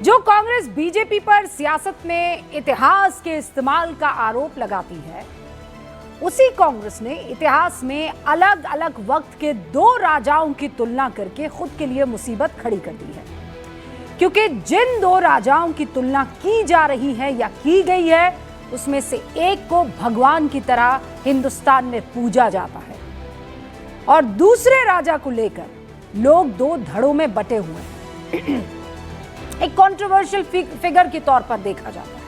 जो कांग्रेस बीजेपी पर सियासत में इतिहास के इस्तेमाल का आरोप लगाती है, उसी कांग्रेस ने इतिहास में अलग अलग वक्त के दो राजाओं की तुलना करके खुद के लिए मुसीबत खड़ी कर दी है। क्योंकि जिन दो राजाओं की तुलना की जा रही है या की गई है, उसमें से एक को भगवान की तरह हिंदुस्तान में पूजा जाता है और दूसरे राजा को लेकर लोग दो धड़ों में बटे हुए हैं। एक कंट्रोवर्शियल फिगर के तौर पर देखा जाता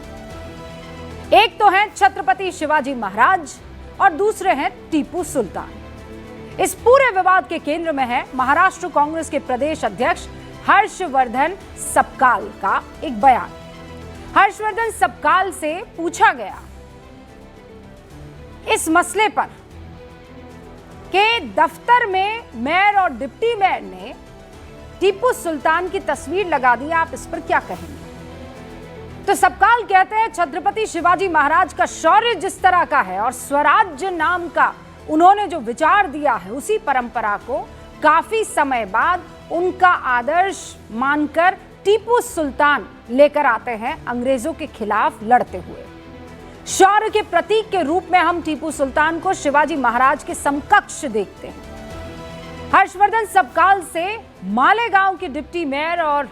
है। एक तो हैं छत्रपति शिवाजी महाराज और दूसरे हैं टीपू सुल्तान। इस पूरे विवाद के केंद्र में है महाराष्ट्र कांग्रेस के प्रदेश अध्यक्ष हर्षवर्धन सपकाल का एक बयान। हर्षवर्धन सपकाल से पूछा गया इस मसले पर कि दफ्तर में मेयर और डिप्टी मेयर ने टीपू सुल्तान की तस्वीर लगा दी, आप इस पर क्या कहेंगे? तो सपकाल कहते हैं छत्रपति शिवाजी महाराज का शौर्य जिस तरह का है और स्वराज्य नाम का उन्होंने जो विचार दिया है, उसी परंपरा को काफी समय बाद उनका आदर्श मानकर टीपू सुल्तान लेकर आते हैं अंग्रेजों के खिलाफ लड़ते हुए। शौर्य के प्रतीक के रूप में हम टीपू सुल्तान को शिवाजी महाराज के समकक्ष देखते हैं। हर्षवर्धन सपकाल से मालेगांव के डिप्टी मेयर और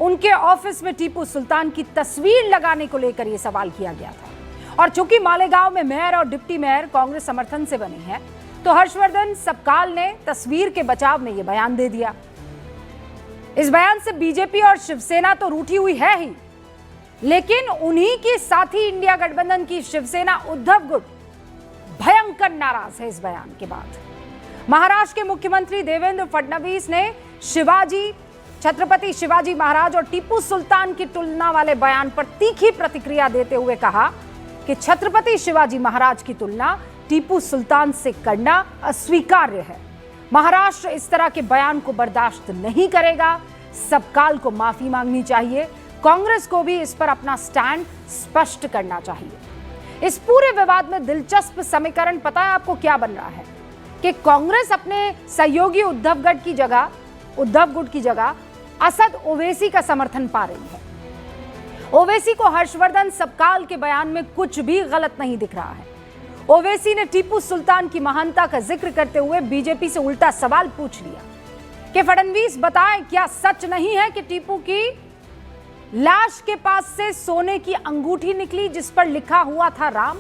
उनके ऑफिस में टीपू सुल्तान की तस्वीर लगाने को लेकर यह सवाल किया गया था। और चूंकि मालेगांव में मेयर और डिप्टी मेयर कांग्रेस समर्थन से बने हैं, तो हर्षवर्धन सपकाल ने तस्वीर के बचाव में यह बयान दे दिया। इस बयान से बीजेपी और शिवसेना तो रूठी हुई है ही, लेकिन उन्हीं की साथी इंडिया गठबंधन की शिवसेना उद्धव गुट भयंकर नाराज है। इस बयान के बाद महाराष्ट्र के मुख्यमंत्री देवेंद्र फडणवीस ने छत्रपति शिवाजी महाराज और टीपू सुल्तान की तुलना वाले बयान पर तीखी प्रतिक्रिया देते हुए कहा कि छत्रपति शिवाजी महाराज की तुलना टीपू सुल्तान से करना अस्वीकार्य है। महाराष्ट्र इस तरह के बयान को बर्दाश्त नहीं करेगा। सपकाल को माफी मांगनी चाहिए। कांग्रेस को भी इस पर अपना स्टैंड स्पष्ट करना चाहिए। इस पूरे विवाद में दिलचस्प समीकरण पता है आपको क्या बन रहा है कि कांग्रेस अपने सहयोगी उद्धव गुट की जगह असद ओवैसी का समर्थन पा रही है। ओवैसी को हर्षवर्धन सपकाल के बयान में कुछ भी गलत नहीं दिख रहा है। ओवैसी ने टीपू सुल्तान की महानता का जिक्र करते हुए बीजेपी से उल्टा सवाल पूछ लिया कि फडणवीस बताएं, क्या सच नहीं है कि टीपू की लाश के पास से सोने की अंगूठी निकली जिस पर लिखा हुआ था राम?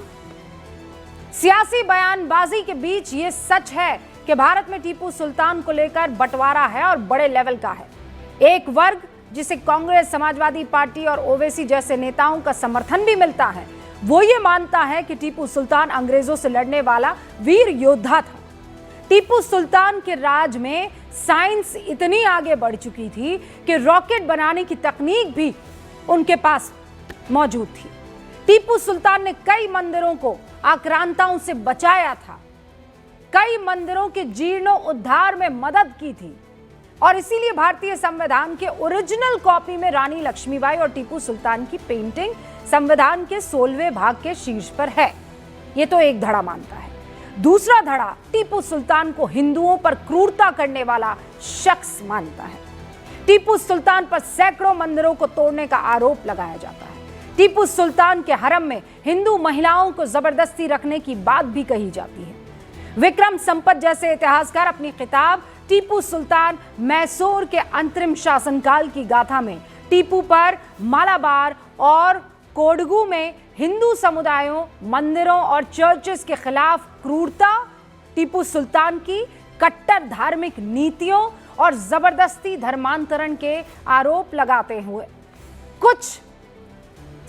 सियासी बयानबाजी के बीच यह सच है कि भारत में टीपू सुल्तान को लेकर बंटवारा है और बड़े लेवल का है। एक वर्ग जिसे कांग्रेस, समाजवादी पार्टी और ओवैसी जैसे नेताओं का समर्थन भी मिलता है, वो ये मानता है कि टीपू सुल्तान अंग्रेजों से लड़ने वाला वीर योद्धा था। टीपू सुल्तान के राज में साइंस इतनी आगे बढ़ चुकी थी कि रॉकेट बनाने की तकनीक भी उनके पास मौजूद थी। टीपू सुल्तान ने कई मंदिरों को आक्रांताओं से बचाया था, कई मंदिरों के जीर्णोद्धार में मदद की थी और इसीलिए भारतीय संविधान के ओरिजिनल कॉपी में रानी लक्ष्मीबाई और टीपू सुल्तान की पेंटिंग संविधान के 16वें भाग के शीर्ष पर है। यह तो एक धड़ा मानता है। दूसरा धड़ा टीपू सुल्तान को हिंदुओं पर क्रूरता करने वाला शख्स मानता है। टीपू सुल्तान पर सैकड़ों मंदिरों को तोड़ने का आरोप लगाया जाता है। टीपू सुल्तान के हरम में हिंदू महिलाओं को जबरदस्ती रखने की बात भी कही जाती है। विक्रम संपत जैसे इतिहासकार अपनी किताब टीपू सुल्तान मैसूर के अंतरिम शासनकाल की गाथा में टीपू पर मालाबार और कोडगू में हिंदू समुदायों, मंदिरों और चर्चेस के खिलाफ क्रूरता, टीपू सुल्तान की कट्टर धार्मिक नीतियों और जबरदस्ती धर्मांतरण के आरोप लगाते हुए कुछ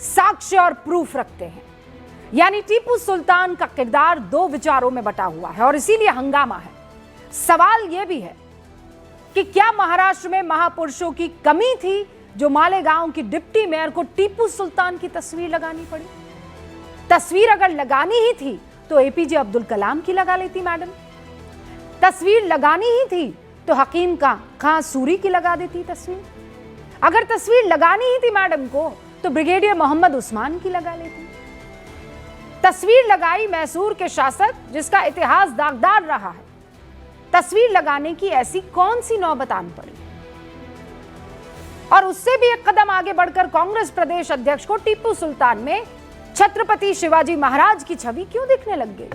साक्ष्य और प्रूफ रखते हैं। यानी टीपू सुल्तान का किरदार दो विचारों में बटा हुआ है और इसीलिए हंगामा है। सवाल यह भी है कि क्या महाराष्ट्र में महापुरुषों की कमी थी जो मालेगांव की डिप्टी मेयर को टीपू सुल्तान की तस्वीर लगानी पड़ी? तस्वीर अगर लगानी ही थी तो एपीजे अब्दुल कलाम की लगा लेती मैडम। तस्वीर लगानी ही थी तो हकीम खां सूरी की लगा देती तस्वीर। अगर तस्वीर लगानी ही थी मैडम को तो ब्रिगेडियर मोहम्मद उस्मान की लगा लेती। तस्वीर लगाई मैसूर के शासक जिसका इतिहास दागदार रहा है। तस्वीर लगाने की ऐसी कौन सी नौबत आन पड़ी? और उससे भी एक कदम आगे बढ़कर कांग्रेस प्रदेश अध्यक्ष को टीपू सुल्तान में छत्रपति शिवाजी महाराज की छवि क्यों दिखने लग गई?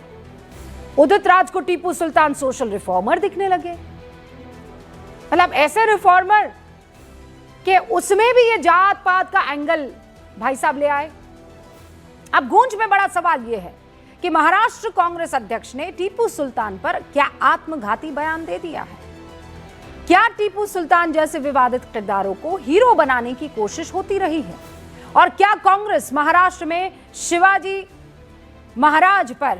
उदित राज को टीपू सुल्तान सोशल रिफॉर्मर दिखने लगे। मतलब ऐसे रिफॉर्मर कि उसमें भी ये जात पात का एंगल भाई साहब ले आए। अब गूंज में बड़ा सवाल यह है कि महाराष्ट्र कांग्रेस अध्यक्ष ने टीपू सुल्तान पर क्या आत्मघाती बयान दे दिया है? क्या टीपू सुल्तान जैसे विवादित किरदारों को हीरो बनाने की कोशिश होती रही है? और क्या कांग्रेस महाराष्ट्र में शिवाजी महाराज पर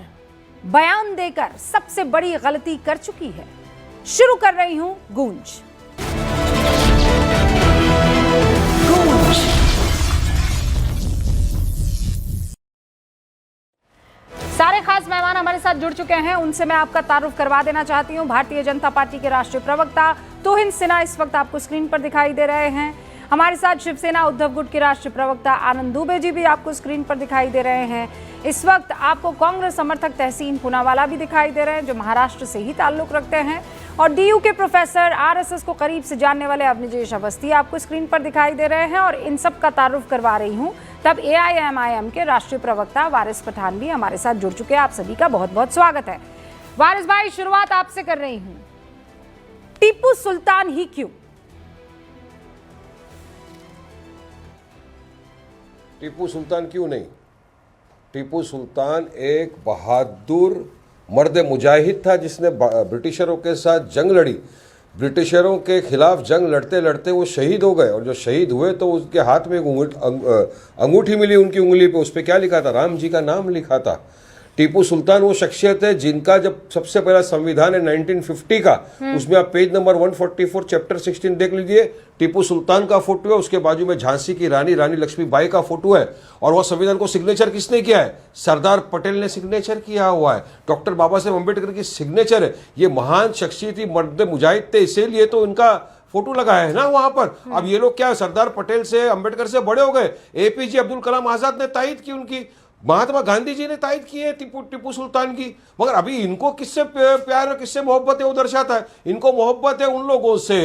बयान देकर सबसे बड़ी गलती कर चुकी है? शुरू कर रही हूं गूंज। सारे खास मेहमान हमारे साथ जुड़ चुके हैं, उनसे मैं आपका तारुफ करवा देना चाहती हूं। भारतीय जनता पार्टी के राष्ट्रीय प्रवक्ता तुहिन सिन्हा इस वक्त आपको स्क्रीन पर दिखाई दे रहे हैं। हमारे साथ शिवसेना उद्धव गुट के राष्ट्रीय प्रवक्ता आनंद दुबे जी भी आपको स्क्रीन पर दिखाई दे रहे हैं। इस वक्त आपको कांग्रेस समर्थक तहसीन पूनावाला भी दिखाई दे रहे हैं, जो महाराष्ट्र से ही ताल्लुक रखते हैं। और डीयू के प्रोफेसर, आरएसएस को करीब से जानने वाले अवनिजेश अवस्थी आपको स्क्रीन पर दिखाई दे रहे हैं। और इन सब का तारुफ करवा रही हूं तब एआईएमआईएम के राष्ट्रीय प्रवक्ता वारिस पठान भी हमारे साथ जुड़ चुके हैं। आप सभी का बहुत बहुत स्वागत है। वारिस भाई, शुरुआत आपसे कर रही हूं, टीपू सुल्तान ही क्यों? टीपू सुल्तान क्यों नहीं? टीपू सुल्तान एक बहादुर मर्द मुजाहिद था जिसने ब्रिटिशरों के साथ जंग लड़ी। ब्रिटिशरों के खिलाफ जंग लड़ते लड़ते वो शहीद हो गए, और जो शहीद हुए तो उसके हाथ में एक अंगूठी मिली, उनकी उंगली पे उस पर क्या लिखा था? राम जी का नाम लिखा था। टीपू सुल्तान वो शख्सियत है जिनका जब सबसे पहला संविधान है 1950 का, उसमें आप पेज नंबर 144 चैप्टर 16 देख लीजिए, टीपू सुल्तान का फोटो है, उसके बाजू में झांसी की रानी लक्ष्मीबाई का फोटो है। और वह संविधान को सिग्नेचर किसने किया है? सरदार पटेल ने सिग्नेचर किया हुआ है, डॉक्टर बाबा साहेब अम्बेडकर की सिग्नेचर है। ये महान शख्सियत थी, मर्द मुजाहिद थे, इसीलिए तो इनका फोटो लगाया है ना वहां पर। अब ये लोग क्या सरदार पटेल से, अम्बेडकर से बड़े हो गए। एपीजे अब्दुल कलाम आजाद ने तायद की उनकी, महात्मा गांधी जी ने तायद की है टीपू सुल्तान की। मगर अभी इनको किससे प्यार और किससे मोहब्बत है वो दर्शाता है। इनको मोहब्बत है उन लोगों से,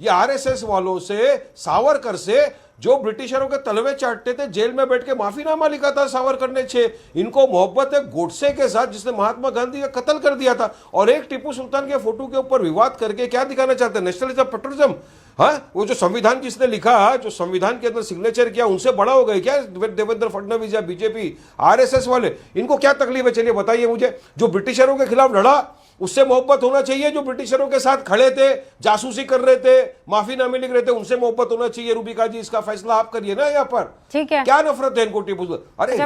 ये आरएसएस वालों से, सावरकर से, जो ब्रिटिशरों के तलवे चाटते थे, जेल में बैठ के माफीनामा लिखा था सावरकर ने 6। इनको मोहब्बत है गोडसे के साथ जिसने महात्मा गांधी का कत्ल कर दिया था। और एक टीपू सुल्तान के फोटो के ऊपर विवाद करके क्या दिखाना चाहते हैं? नेशनलिज्म, पेट्रोलिज्म। हाँ, वो जो संविधान जिसने लिखा, जो संविधान के अंदर सिग्नेचर किया, उनसे बड़ा हो गए क्या देवेंद्र फडणवीस या बीजेपी, आरएसएस वाले? इनको क्या तकलीफ है? चलिए बताइए मुझे। जो ब्रिटिशरों के खिलाफ लड़ा उससे मोहब्बत होना चाहिए, जो ब्रिटिशरों के साथ खड़े थे, जासूसी कर रहे थे, माफीनामे लिख रहे थे, उनसे मोहब्बत होना चाहिए। रूबिका जी, इसका फैसला आप करिए ना यहाँ पर। ठीक है, क्या नफरत है इनको टीपू? अरे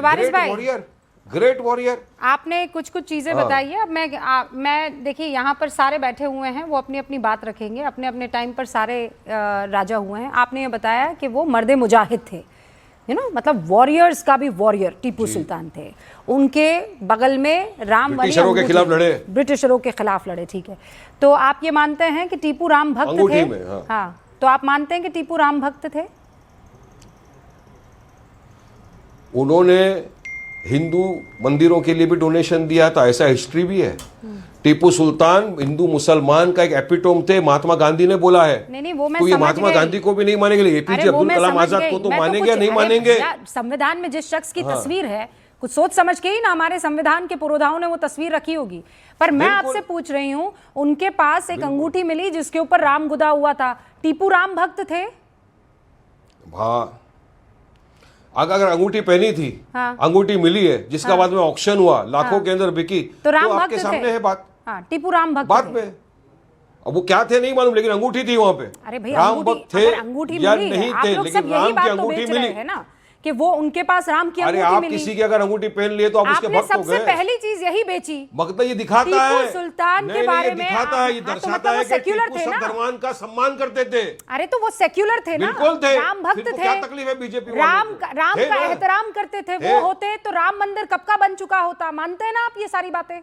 ग्रेट वॉरियर। आपने कुछ चीजें बताई है। अब मैं देखिए, यहाँ पर सारे बैठे हुए हैं, वो अपनी अपनी बात रखेंगे, अपने अपने टाइम पर सारे राजा हुए हैं। आपने ये बताया कि वो मर्द मुजाहिद थे, मतलब वॉरियर्स का भी वॉरियर टीपू सुल्तान थे। उनके बगल में राम ब्रिटिशरों के खिलाफ लड़े, ब्रिटिशरों के खिलाफ लड़े। ठीक है, तो आप ये मानते हैं कि टीपू राम भक्त थे? हाँ, तो आप मानते हैं कि टीपू राम भक्त थे? उन्होंने हिंदू मंदिरों के लिए भी डोनेशन दिया था, ऐसा हिस्ट्री भी है। टीपू सुल्तान हिंदू मुसलमान का एक एपिटोम थे, महात्मा गांधी ने बोला है। नहीं, वो मैं तो ये महात्मा गांधी को भी नहीं मानेंगे, एपीजे अब्दुल कलाम आजाद को तो मानेंगे या नहीं मानेंगे? संविधान में जिस शख्स की तस्वीर है, कुछ सोच समझ के ही ना हमारे संविधान के पुरोधाओं ने वो तस्वीर रखी होगी। पर मैं आपसे पूछ रही हूँ, उनके पास एक अंगूठी मिली जिसके ऊपर राम गुदा हुआ था। टीपू राम भक्त थे? अगर अंगूठी पहनी थी, अंगूठी मिली है जिसका बाद में ऑक्शन हुआ, लाखों के अंदर बिकी, तो राम भक्त आपके सामने है बात। टीपू राम भक्त बात में अब वो क्या थे नहीं मालूम, लेकिन अंगूठी थी वहां पे। अरे भाई, राम भक्त थे या नहीं थे, लेकिन राम की अंगूठी मिली है ना, कि वो उनके पास राम की अंगूठी मिली। अरे आप किसी की अगर अंगूठी पहन लिए तो आप उसके भक्त हो गए। सबसे पहली चीज यही बेची। मतलब ये दिखाता है टीपू सुल्तान के बारे में, दिखाता है, ये दर्शाता है कि टीपू सदरमान का सम्मान करते थे। अरे तो वो सेक्युलर थे ना, बिल्कुल थे, राम भक्त थे। क्या तकलीफ है बीजेपी? राम का एहतराम करते थे। वो होते तो राम मंदिर कब का बन चुका होता। मानते हैं ना आप ये सारी बातें?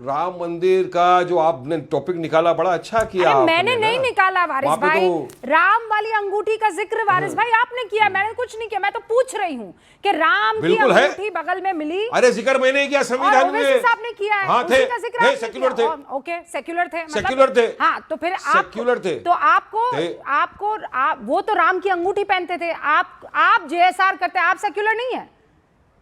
राम मंदिर का जो आपने टॉपिक निकाला बड़ा अच्छा किया अरे आपने मैंने ना। नहीं निकाला वारिस वहाँ पे भाई, तो- राम वाली अंगूठी का जिक्र वारिस भाई आपने किया, मैंने कुछ नहीं किया। मैं तो पूछ रही हूँ कि राम की बिल्कुल है। अंगूठी बगल में मिली, अरे जिक्र मैंने किया और संविधान ओवैसी में। साहब ने किया है, हाँ उसी थे, का जिक्र थे, आपने सेक्युलर किया। थे। ओके सेक्युलर थे, मतलब सेक्युलर थे। हाँ तो फिर सेक्युलर थे। तो आपको वो तो राम की अंगूठी पहनते थे, आप जेएसआर करते, आप सेक्युलर नहीं है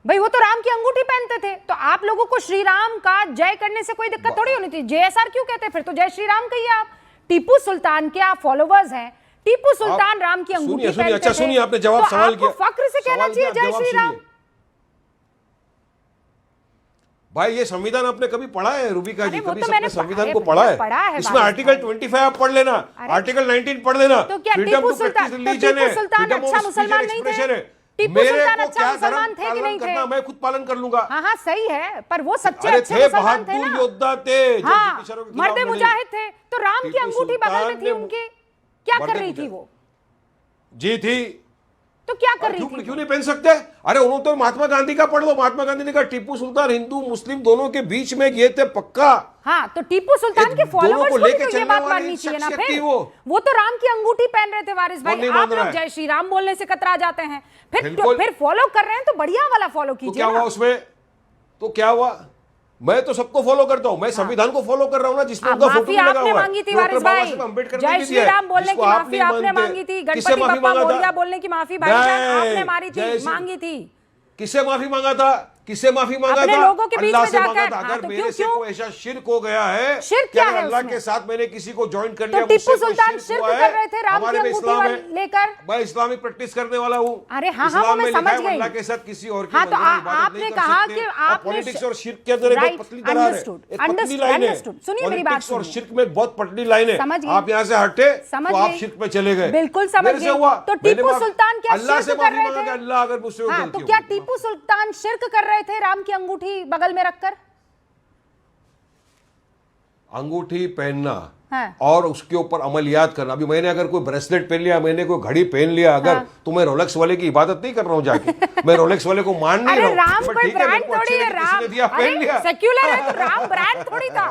भाई, वो तो राम की अंगूठी पहनते थे। तो आप लोगों को श्री राम का जय करने से कोई दिक्कत थोड़ी होनी थी। जेएसआर क्यों कहते, फिर तो जय श्री राम कहिए आप। टीपू सुल्तान के आप फॉलोवर्स हैं, टीपू सुल्तान राम की अंगूठी सुनिए, पहनते अच्छा थे, सुनिए, आपने जवाब तो सवाल आपको किया, फक्र से कहना सवाल चाहिए किया, जय जवाब श्री राम। सुनिए। भाई ये संविधान आपने कभी पढ़ा है रूबिका जी? अरे वो कभी तो मैंने संविधान को पढ़ा पढ़ा है? इसमें वारिस आर्टिकल भाई। 25 आप पढ़ लेना, आर्टिकल 19 पढ़ लेना। तो क्या Freedom Tipu to Sultan, practice तो religion टीपू है, सुल्तान freedom of अच्छा speech मुसलमान and नहीं expression थे? है। टीपू मेरे सुल्तान को अच्छा क्या मुसलमान धर्म थे कि पालन नहीं करना, थे? मैं खुद पालन कर लूंगा। हाँ सही है, पर वो सच्चे अरे अच्छे थे, मुसलमान थे बहादुर ना। योद्धा थे जो हाँ ब्रिटिशरों के खिलाफ मर्द लड़े। मुजाहिद थे, तो राम की टीपू अंगूठी बगल में सुल्तान थी ने उनकी, क्या कर मर्द रही थी मुजाहिद। वो? जी थी, तो क्या कर रही क्यों थी? नहीं पहन सकते? अरे उन्होंने तो महात्मा गांधी का पढ़ लो, महात्मा गांधी ने कहा टीपू सुल्तान हिंदू मुस्लिम दोनों के बीच में ये थे पक्का। हाँ तो टीपू सुल्तान ये के दोनों फॉलोवर्स को को भी लेके तो ये चलने बात वाली माननी चाहिए ना शख्सियत फिर। थी वो। तो राम की अंगूठी पहन रहे थे वारिस भाई, नहीं आप मान रहा लोग है। जय श्री राम बोलने से कतरा जाते हैं, बिल्कुल। फिर फॉलो कर रहे हैं तो बढ़िया वाला फॉलो तो कीजिए क्या हुआ ना। उसमें? तो क्या हुआ? मैं तो सबको फॉलो करता हूं, मैं संविधान को फॉलो कर रहा हूं ना, जिसमें उनका फोटो माफी भी लगा आपने हुआ है। मांगी थी डॉक्टर वारिस बाबा भाई, साहेब अम्बेडकर ने जय भी श्री दिया है, राम बोलने की जिसको आप माफी नहीं आपने मानते। मांगी थी, किससे गणपति माफी बप्पा मांगा मोरया था? बोलने की माफी भाईजान नहीं, आपने मारी जय थी, श्री- मांगी थी। किससे माफी मांगा था? किससे माफी मांगा अपने था? लोगों के बीच अल्लाह में से मांगा जाकर। था। हाँ, अगर तो मेरे से क्यों? कोई ऐसा शिर्क हो गया है शिर्क कि क्या अगर है अल्लाह उसमें? के साथ मैंने किसी को ज्वाइन कर तो लिया, टीपू मुझसे कोई सुल्तान शिर्क शिर्क हुआ कर रहे थे राम हमारे की में अंगूठी इस्लाम है। लेकर। मैं इस्लामिक प्रैक्टिस करने वाला हूँ। अरे हाँ, इस्लाम वो मैं में लिखा समझ है, गई। अल्लाह के साथ किसी और की हाँ, तो मंदिर में इबादत आपने नहीं कर कहा सकते। कि और आपने पॉलिटिक्स और शिर्क के अंदर एक Right, बहुत पतली दरार है, understood, एक पतली लाइन है। understood। सुनिए मेरी बात पॉलिटिक्स और सुनिए। शिर्क में एक बहुत पतली लाइन है। समझ गई। आप यहाँ से हटे समझ तो आप गई। शिर्क में चले गए। बिल्कुल समझ मेरे से गई। हुआ। तो मैंने टीपू सुल्तान क्या अल्लाह से शिर्क कर माफी रहे मांगा थे? कि अल्लाह अगर मुझसे हाँ गलती तो हो क्या गई। टीपू सुल्तान शिर्क कर रहे थे राम की अंगूठी बगल में रखकर? अंगूठी पहनना हाँ। और उसके ऊपर अमलियात करना। अभी मैंने अगर कोई ब्रेसलेट पहन लिया, मैंने कोई घड़ी पहन लिया अगर, तो मैं रोलेक्स वाले की इबादत नहीं कर रहा हूँ जाके। मैं रोलेक्स वाले को मान नहीं अरे रहा हूँ। राम मैं कोई ठीक है, मेरे ब्रांड को अच्छे थोड़ी है, लगे, किसी ने दिया, पहन लिया। सेक्युलर है तो राम ब्रांड थोड़ी था।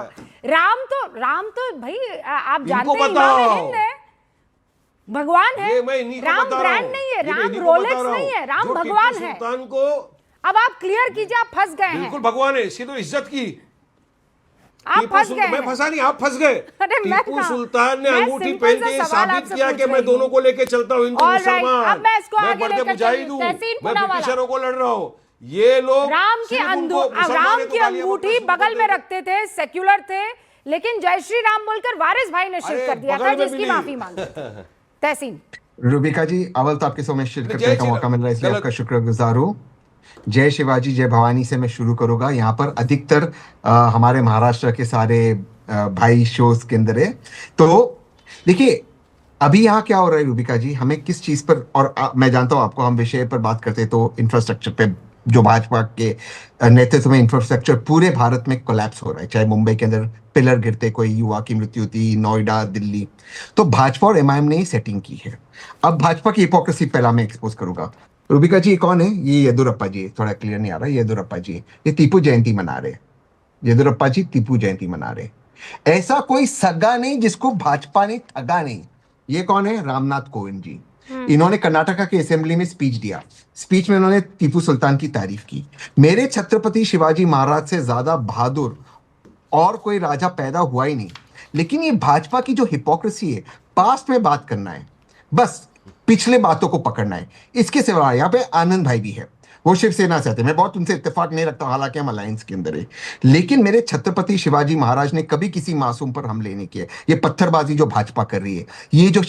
राम तो भाई आप जानते हैं बताओ। इमाम हिंद है, भगवान है। ये मैं इन्हीं को राम बता रहा ब्रांड हूँ। नहीं है, ये मैं राम इन्हीं को बता रोलेक्स रहा हूँ। नहीं है, राम जो टीपू भगवान है। सुल्तान को अब आप क्लियर कीजिए, आप फंस गए हैं, बिल्कुल भगवान है, इसकी तो इज्जत की। आप टीपू फंस सुल्तान, गए मैं हैं। फंसा नहीं, आप फंस गए। अरे मैं टीपू कहाँ? सुल्तान ने मैं अंगूठी सिंपल पहन सा के सवाल साबित आपसे किया पूछ कि रही मैं हूँ। दोनों को लेके चलता हूँ, हिंदू All right, मुसलमान। अब मैं इसको आगे मर्द लेकर मुजाहिद चलूँ। हूँ, तहसीन मैं पूनावाला। ब्रिटिशरों को लड़ रहा हूँ। ये लोग राम की सिर्फ उनको मुसलमानों राम को की गालियां अंगूठी बकना शुरू बगल कर में देते। रखते थे, सेक्युलर थे, लेकिन जय श्री राम बोलकर वारिस भाई ने शिर्क अरे, कर दिया बगल था, में जिसकी मिली। माफी मांगी। तहसीन रूबिका जी, अव्वल तो आपके शो में शिरकत जय करने का श्री मौका राम। मिल रहा है, इसलिए गलत। आपका शुक्रगुजार हूँ। जय शिवाजी जय भवानी से मैं शुरू करूंगा। यहाँ पर अधिकतर हमारे महाराष्ट्र के सारे भाई शोज के अंदर है। तो देखिए, अभी यहाँ क्या हो रहा है रूबिका जी, हमें किस चीज पर, और मैं जानता हूँ आपको, हम विषय पर बात करते तो इंफ्रास्ट्रक्चर पे, जो भाजपा के नेतृत्व में इंफ्रास्ट्रक्चर पूरे भारत में कोलैप्स हो रहा है। चाहे मुंबई के अंदर पिलर गिरते, कोई युवा की मृत्यु होती, नोएडा, दिल्ली, तो भाजपा और एमआईएम ने ही सेटिंग की है। अब भाजपा की हिपोक्रेसी पहला मैं एक्सपोज करूंगा। रूबिका जी, ये कौन है? ये येदुरप्पा जी, थोड़ा क्लियर नहीं आ रहा, येदुरप्पा जी, ये टीपू जयंती मना रहे। येदुरप्पा जी टीपू जयंती मना रहे। ऐसा कोई सगा नहीं जिसको भाजपा ने ठगा नहीं। ये कौन है? रामनाथ कोविंद जी। इन्होंने कर्नाटका के असेंबली में स्पीच दिया। स्पीच में उन्होंने टीपू सुल्तान की तारीफ की। मेरे छत्रपति शिवाजी महाराज से ज्यादा बहादुर और कोई राजा पैदा हुआ ही नहीं। लेकिन ये भाजपा की जो हिपोक्रेसी है, पास्ट में बात करना है, बस पिछले बातों को पकड़ना है। इसके सिवा यहाँ पे आनंद भाई भी है, वो शिवसेना से आते हैं। मैं बहुत उनसे इत्तेफाक नहीं रखता हूं, हालांकि हम अलायंस के अंदर है। लेकिन मेरे छत्रपति शिवाजी महाराज ने कभी किसी मासूम पर हमले नहीं किए। ये पत्थरबाजी जो भाजपा कर रही है, ये जो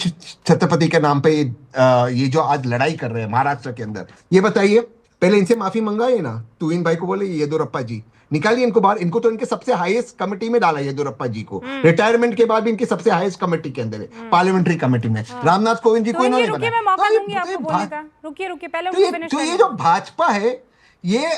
छत्रपति के नाम पे ये जो आज लड़ाई कर रहे हैं महाराष्ट्र के अंदर, ये बताइए, पहले इनसे माफी मंगाइए ना। तुहिन भाई को बोले येदुरप्पा जी, निकालिए इनको बाहर। इनको तो इनके सबसे हाईएस्ट कमेटी में डाला येदुरप्पा जी को। रिटायरमेंट के बाद भी इनकी सबसे हाईएस्ट कमेटी के अंदर है, पार्लियामेंट्री कमेटी में। रामनाथ कोविंद जी को इन्होंने रुकिए, बनाया। मैं मौका तो ये- दूंगी आपको बोलने का। रुकिए पहले तो उनको ये फिनिश तो ये करने जो दो। भाजपा है, ये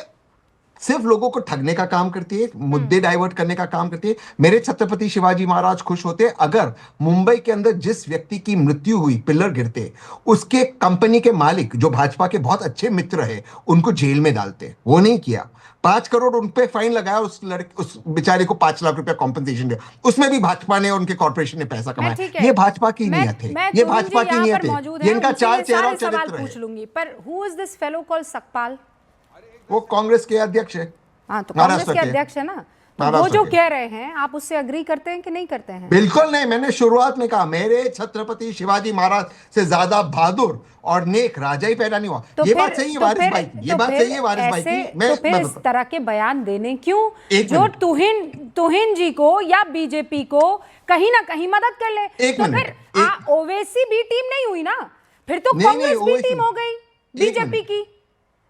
सिर्फ लोगों को ठगने का काम करती है, मुद्दे डाइवर्ट करने का काम करती है। मेरे छत्रपति शिवाजी महाराज खुश होते अगर मुंबई के अंदर जिस व्यक्ति की मृत्यु हुई, पिलर गिरते, उसके कंपनी के मालिक जो भाजपा के बहुत अच्छे मित्र है उनको जेल में डालते। वो नहीं किया। 5 करोड़ उन पे फाइन लगाया, उस बेचारे को 5 लाख रुपया कॉम्पनसेशन दिया, उसमें भी भाजपा ने और उनके कॉर्पोरेशन ने पैसा कमाया। ठीक है। ये भाजपा की नीयत है, ये भाजपा की नीयत है, ये इनका चाल चेहरा और सवाल चरित्र पूछ है। लूंगी, पर who is this fellow called Sakpal? वो कांग्रेस के अध्यक्ष है। हाँ, तो कांग्रेस महाराष्ट्र के के। अध्यक्ष है ना, तो वो महाराष्ट्र जो के। कह रहे हैं आप उससे अग्री करते हैं कि नहीं करते हैं? बिल्कुल नहीं। मैंने शुरुआत में कहा मेरे छत्रपति शिवाजी महाराज से ज्यादा बहादुर और नेक राजा ही पैदा नहीं हुआ। तो ये फिर- बात सही है तो वारिस फिर- भाई की, ये तो बात फिर सही है वारिस भाई ऐसे- की। तो फिर इस तरह के बयान देने क्यों जो मिनट। तुहिन जी को या बीजेपी को कहीं ना कहीं मदद कर ले? एक तो मिनट, फिर ओवैसी बी टीम नहीं हुई ना, फिर तो नहीं, कांग्रेस बी ओवैसी टीम हो गई बीजेपी मिनट। की।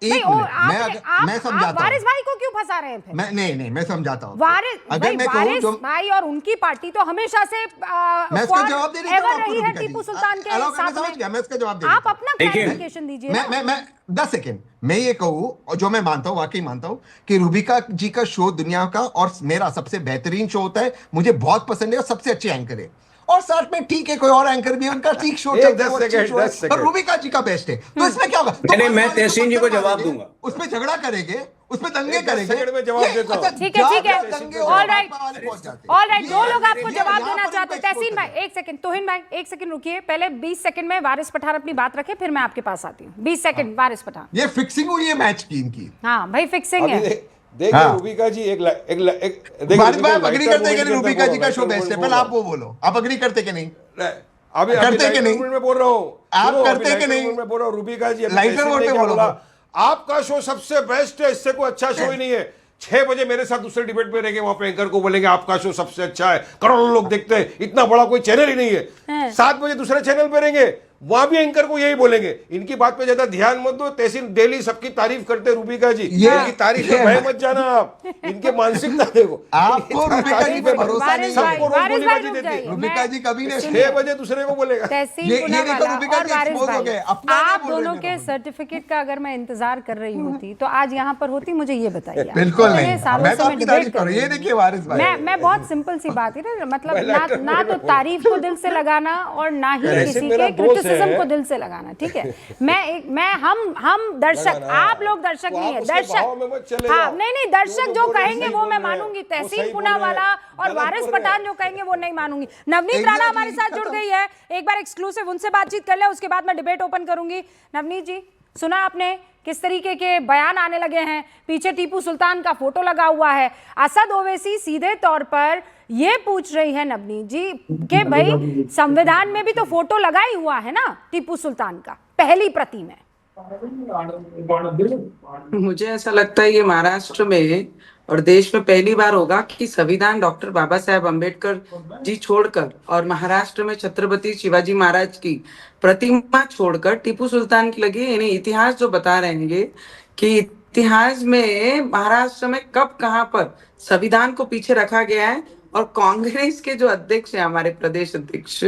एक नहीं, मिनट, आप मैं समझाता वारिस हूं। भाई को क्यों फंसा रहे हैं फिर? मैं समझाता हूं। वारिस अगर मैं कहूं वारिस जो भाई और उनकी पार्टी तो हमेशा से मैं इसका जवाब दे देता हूं आपको, रही है रूबिका जी। टीपू सुल्तान के अलाउ करना, साथ समझ में। गया, मैं इसका जवाब दे देता आप हूं। अपना देखिए, क्लैरिफिकेशन दीजिए ना। मैं 10 सेकेंड मैं ये कहूं, और जो मैं मानता हूं, वाकई मानता हूं कि रूबिका जी का शो दुनिया का और मेरा सबसे बेहतरीन शो होता है, मुझे बहुत पसंद है और सबसे अच्छे एंकर है। और साथ में ठीक है कोई और एंकर भी है, उनका ठीक शो चलता है, 10 वो अच्छी सेकंड, शो है, 10 सेकंड। और रूबिका जी का बेस्ट है। तो इसमें क्या होगा? तो नहीं, मैं बंगाली को तहसीन जी को पत्थर जवाब मारेंगे, दूंगा। उसमें झगड़ा करेंगे, उसमें दंगे 10 करेंगे। सेकंड में जवाब ये- देता हूं। अच्छा, ठीक है, ठीक है। जहाँ दंगे और All right. भाजपा वाले पहुंच जाते हैं। ऑल राइट, दो लोग आपको ये- जवाब यहाँ देना पर चाहते हैं। इनको तहसीन भाई expose एक सेकंड, तोहिन भाई एक सेकंड रुकिए, पहले 20 सेकंड में वारिस पठान अपनी बात रखे, फिर मैं आपके पास आती हूँ। 20 सेकंड वारिस पठान। ये फिक्सिंग हुई है मैच की इनकी। हाँ भाई, फिक्सिंग अभी है। देखिए हाँ। रूबिका जी देखिए, वारिस भाई, आप रूबिका अग्री लाइटर करते हैं कि मूवमेंट के अंदर रूबिका जी का बोल शो रहा हूं, बेस्ट है? लाइटर पहले आप वो बोलो, आप अग्री करते कि नहीं? अभी करते लाइटर कि नहीं? मूवमेंट में बोल रहा हूँ, आप सुनो, करते अभी कि लाइटर नहीं? मूवमेंट में बोल रहा हूँ, रूबिका जी अभी लाइटर तहसीन वोट ने पे क्या बोलो। बोला, आपका शो सबसे बेस्ट है, इससे कोई अच्छा शो ही नहीं है। 6 बजे मेरे साथ दूसरे डिबेट में रहेंगे, वहां पे एंकर को बोलेंगे आपका शो सबसे अच्छा है, करोड़ों लोग देखते हैं, इतना बड़ा कोई चैनल ही नहीं है। 7 बजे दूसरे चैनल पे रहेंगे, वहां भी एंकर को यही बोलेंगे। इनकी बात पे ज्यादा ध्यान मत दो। तहसीन डेली सबकी तारीफ करते हैं रूबिका जी, इनकी तारीफ में भय मत जाना आप, इनके मानसिकता देखो। आपको रूबिका जी पे भरोसा नहीं है। सबको रोज वारिस रूबिका भाई जी रुक देती जाइए। है। रूबिका जी कभी नहीं 6 बजे दूसरे को बोलेगा। तहसीन ये देखो, पुनावाला रूबिका और जी वारिस expose हो भाई, गए, अपना नहीं आप बोल रहे दोनों मेरे के को। सर्टिफिकेट का अगर मैं इंतजार कर रही होती तो आज यहाँ पर होती, मुझे ये बताइए आप। बिल्कुल इतने नहीं, सालों मैं से तो आपकी debate तारीफ कर कर रही हूँ। रही ये हूँ। देखिए वारिस भाई, मैं बहुत सिंपल सी बात है ना, मतलब ना तो तारीफ को दिल से लगाना और ना ही ऐसे किसी मेरा के दोस्त क्रिटिसिज्म है। को दिल से लगाना, ठीक है? मैं हम दर्शक, ना, आप लोग दर्शक तो नहीं आप है, उसके भाव में मत चले हाँ, जाओ। नहीं वो दर्शक जो जो बोल रहे हैं, कहेंगे सही वो बोल मैं रहे हैं। मानूंगी। वो तहसीन सही बोल रहे हैं। पुनावाला और गलत वारिस बोल रहे हैं। पठान जो कहेंगे वो नहीं मानूंगी। नवनीत Exactly, राणा हमारे साथ जुड़ खत्म। गई है, एक बार एक्सक्लूसिव उनसे बातचीत कर ले, उसके बाद मैं डिबेट ओपन करूंगी। नवनीत जी, सुना आपने किस तरीके के बयान आने लगे हैं? पीछे टीपू सुल्तान का फोटो लगा हुआ है। असद ओवैसी सीधे तौर पर ये पूछ रही है नवनीत जी कि भाई संविधान में भी तो फोटो लगा ही हुआ है ना टीपू सुल्तान का, पहली प्रति में। मुझे ऐसा लगता है ये महाराष्ट्र में और देश में पहली बार होगा कि संविधान डॉक्टर बाबा साहेब अम्बेडकर जी छोड़कर और महाराष्ट्र में छत्रपति शिवाजी महाराज की प्रतिमा छोड़कर टीपू सुल्तान की लगी। यानी इतिहास जो बता रहे हैं कि इतिहास में महाराष्ट्र में कब कहां पर संविधान को पीछे रखा गया है। और कांग्रेस के जो अध्यक्ष है, हमारे प्रदेश अध्यक्ष,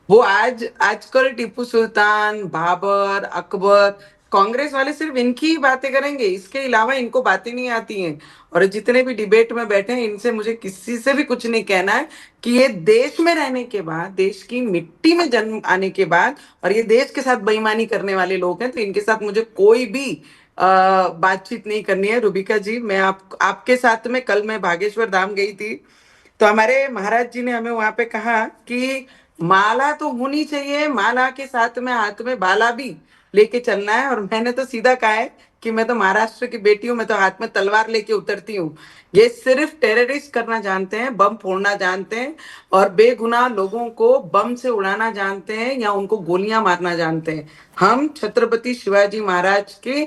वो आजकल टीपू सुल्तान, बाबर, अकबर, कांग्रेस वाले सिर्फ इनकी ही बातें करेंगे, इसके अलावा इनको बातें नहीं आती हैं। और जितने भी डिबेट में बैठे हैं, इनसे मुझे किसी से भी कुछ नहीं कहना है कि ये देश में रहने के बाद, देश की मिट्टी में जन्म आने के बाद, और ये देश के साथ बेईमानी करने वाले लोग हैं, तो इनके साथ मुझे कोई भी बातचीत नहीं करनी है। रूबिका जी, मैं आपके साथ में कल मैं बागेश्वर धाम गई थी, तो हमारे महाराज जी ने हमें वहां पे कहा कि माला तो होनी चाहिए, माला के साथ में हाथ में बाला भी लेके चलना है। और मैंने तो सीधा कहा है कि मैं तो महाराष्ट्र की बेटी हूँ, मैं तो हाथ में तलवार लेके उतरती हूँ। ये सिर्फ टेररिस्ट करना जानते हैं, बम फोड़ना जानते हैं और बेगुनाह लोगों को बम से उड़ाना जानते हैं या उनको गोलियां मारना जानते हैं। हम छत्रपति शिवाजी महाराज के